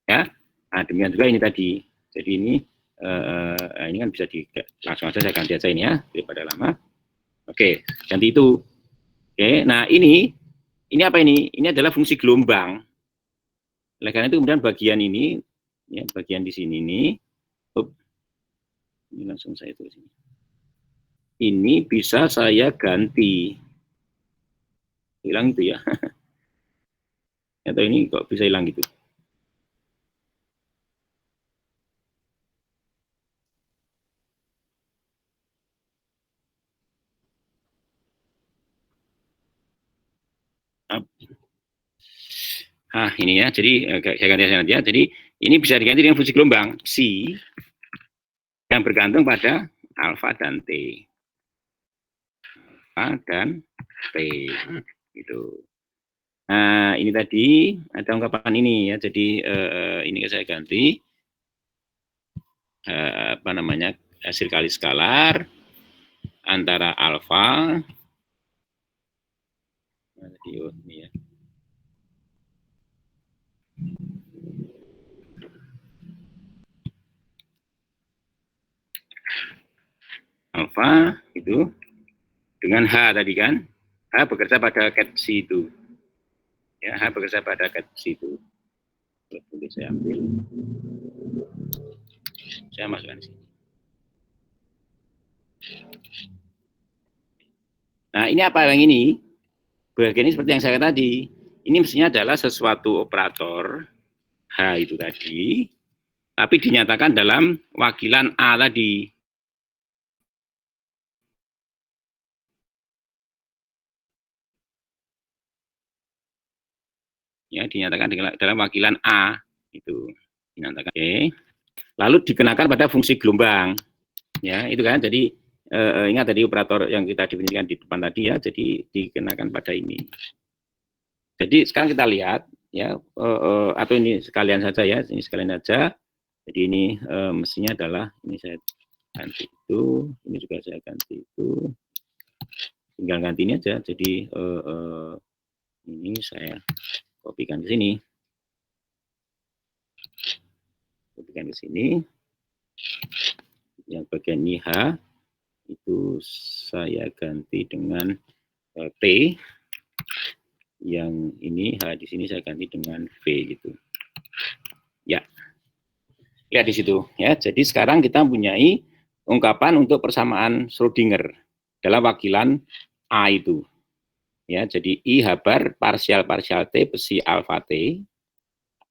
Ya. Nah, demikian juga ini tadi. Jadi ini kan bisa langsung saja saya ganti aja ini ya daripada lama. Oke, ganti itu. Oke, nah ini apa ini? Ini adalah fungsi gelombang. Oleh karena itu kemudian bagian ini, ya bagian di sini ini langsung saya tulis ini. Ini bisa saya ganti. Hilang itu ya. Atau ini kok bisa hilang gitu. Ini ya, jadi saya ganti nanti ya. Jadi ini bisa diganti dengan fungsi gelombang psi yang bergantung pada alfa dan T. Alfa dan T. Gitu. Nah, ini tadi ada ungkapan ini ya. Jadi ini saya ganti apa namanya hasil kali skalar antara alfa. Ini ya. Alfa itu dengan H tadi kan, H bekerja pada ket psi itu, ya H bekerja pada ket psi itu. Boleh saya ambil, saya masukkan sini. Nah ini apa yang ini? Bagian ini seperti yang saya katakan tadi, ini mestinya adalah sesuatu operator H itu tadi, tapi dinyatakan dalam wakilan A tadi. Ya, dinyatakan dalam wakilan A itu dinyatakan. Oke. Lalu dikenakan pada fungsi gelombang. Ya, itu kan. Jadi ingat tadi operator yang kita definisikan di depan tadi ya, jadi dikenakan pada ini. Jadi sekarang kita lihat ya, atau ini sekalian saja ya, ini sekalian saja. Jadi ini mestinya adalah ini saya ganti itu, ini juga saya ganti itu, tinggal ganti ini aja. Jadi ini saya kopikan ke sini, kopikan ke sini. Yang bagian ini H itu saya ganti dengan T, yang ini H di sini saya ganti dengan V gitu. Ya, lihat di situ ya. Jadi sekarang kita mempunyai ungkapan untuk persamaan Schrödinger dalam wakilan A itu. Ya, jadi I habar parsial T psi alfa T.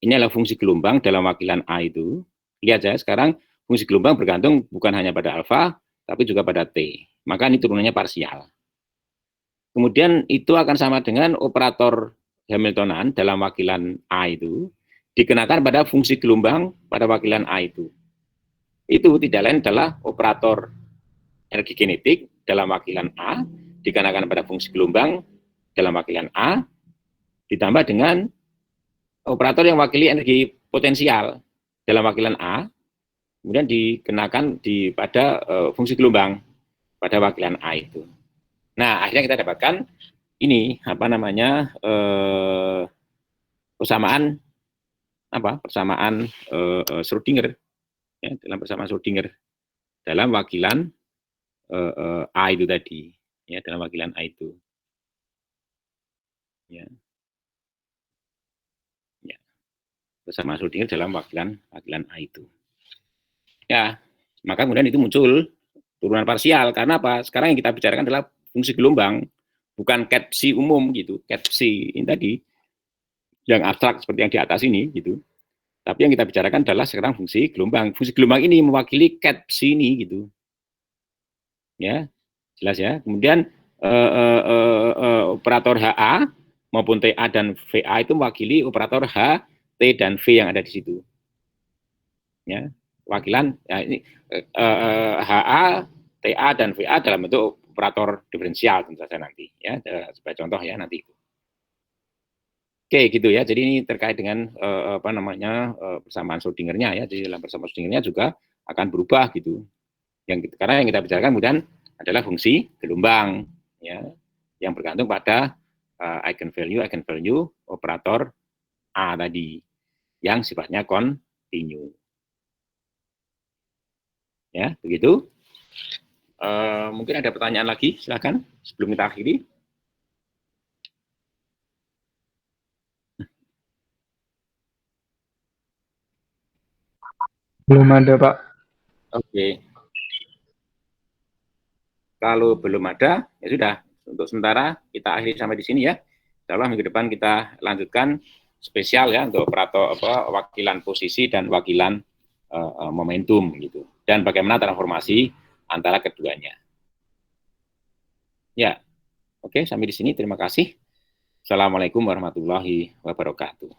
Ini adalah fungsi gelombang dalam wakilan A itu. Lihat ya, sekarang fungsi gelombang bergantung bukan hanya pada alfa, tapi juga pada T. Maka ini turunannya parsial. Kemudian itu akan sama dengan operator Hamiltonan dalam wakilan A itu dikenakan pada fungsi gelombang pada wakilan A itu. Itu tidak lain adalah operator energi kinetik dalam wakilan A dikenakan pada fungsi gelombang dalam wakilan A ditambah dengan operator yang wakili energi potensial dalam wakilan A kemudian dikenakan pada fungsi gelombang pada wakilan A itu. Nah, akhirnya kita dapatkan ini apa namanya persamaan Schrödinger ya, dalam persamaan Schrödinger dalam wakilan A itu tadi ya, dalam wakilan A itu ya. Ya, persamaan Schrödinger dalam wakilan A itu ya. Maka kemudian itu muncul turunan parsial. Karena apa? Sekarang yang kita bicarakan adalah fungsi gelombang, bukan cat psi umum gitu, cat psi ini tadi yang abstrak seperti yang di atas ini gitu. Tapi yang kita bicarakan adalah sekarang fungsi gelombang. Fungsi gelombang ini mewakili cat psi ini gitu. Ya, jelas ya. Kemudian operator HA maupun TA dan VA itu mewakili operator H, T dan V yang ada di situ. Ya, wakilan ya ini HA, TA dan VA dalam bentuk operator diferensial tentu saja nanti ya, sebagai contoh ya nanti. Oke gitu ya. Jadi ini terkait dengan apa namanya persamaan Schrödingernya ya. Jadi dalam persamaan Schrödingernya juga akan berubah gitu. Karena yang kita bicarakan kemudian adalah fungsi gelombang ya, yang bergantung pada eigenvalue operator A tadi yang sifatnya kontinu. Ya, begitu. Mungkin ada pertanyaan lagi, silakan sebelum kita akhiri. Belum ada, Pak. Oke. Kalau belum ada, ya sudah. Untuk sementara kita akhiri sampai di sini ya. Insya Allah minggu depan kita lanjutkan spesial ya untuk operator wakilan posisi dan wakilan momentum gitu. Dan bagaimana transformasi antara keduanya. Ya, oke sampai di sini. Terima kasih. Assalamualaikum warahmatullahi wabarakatuh.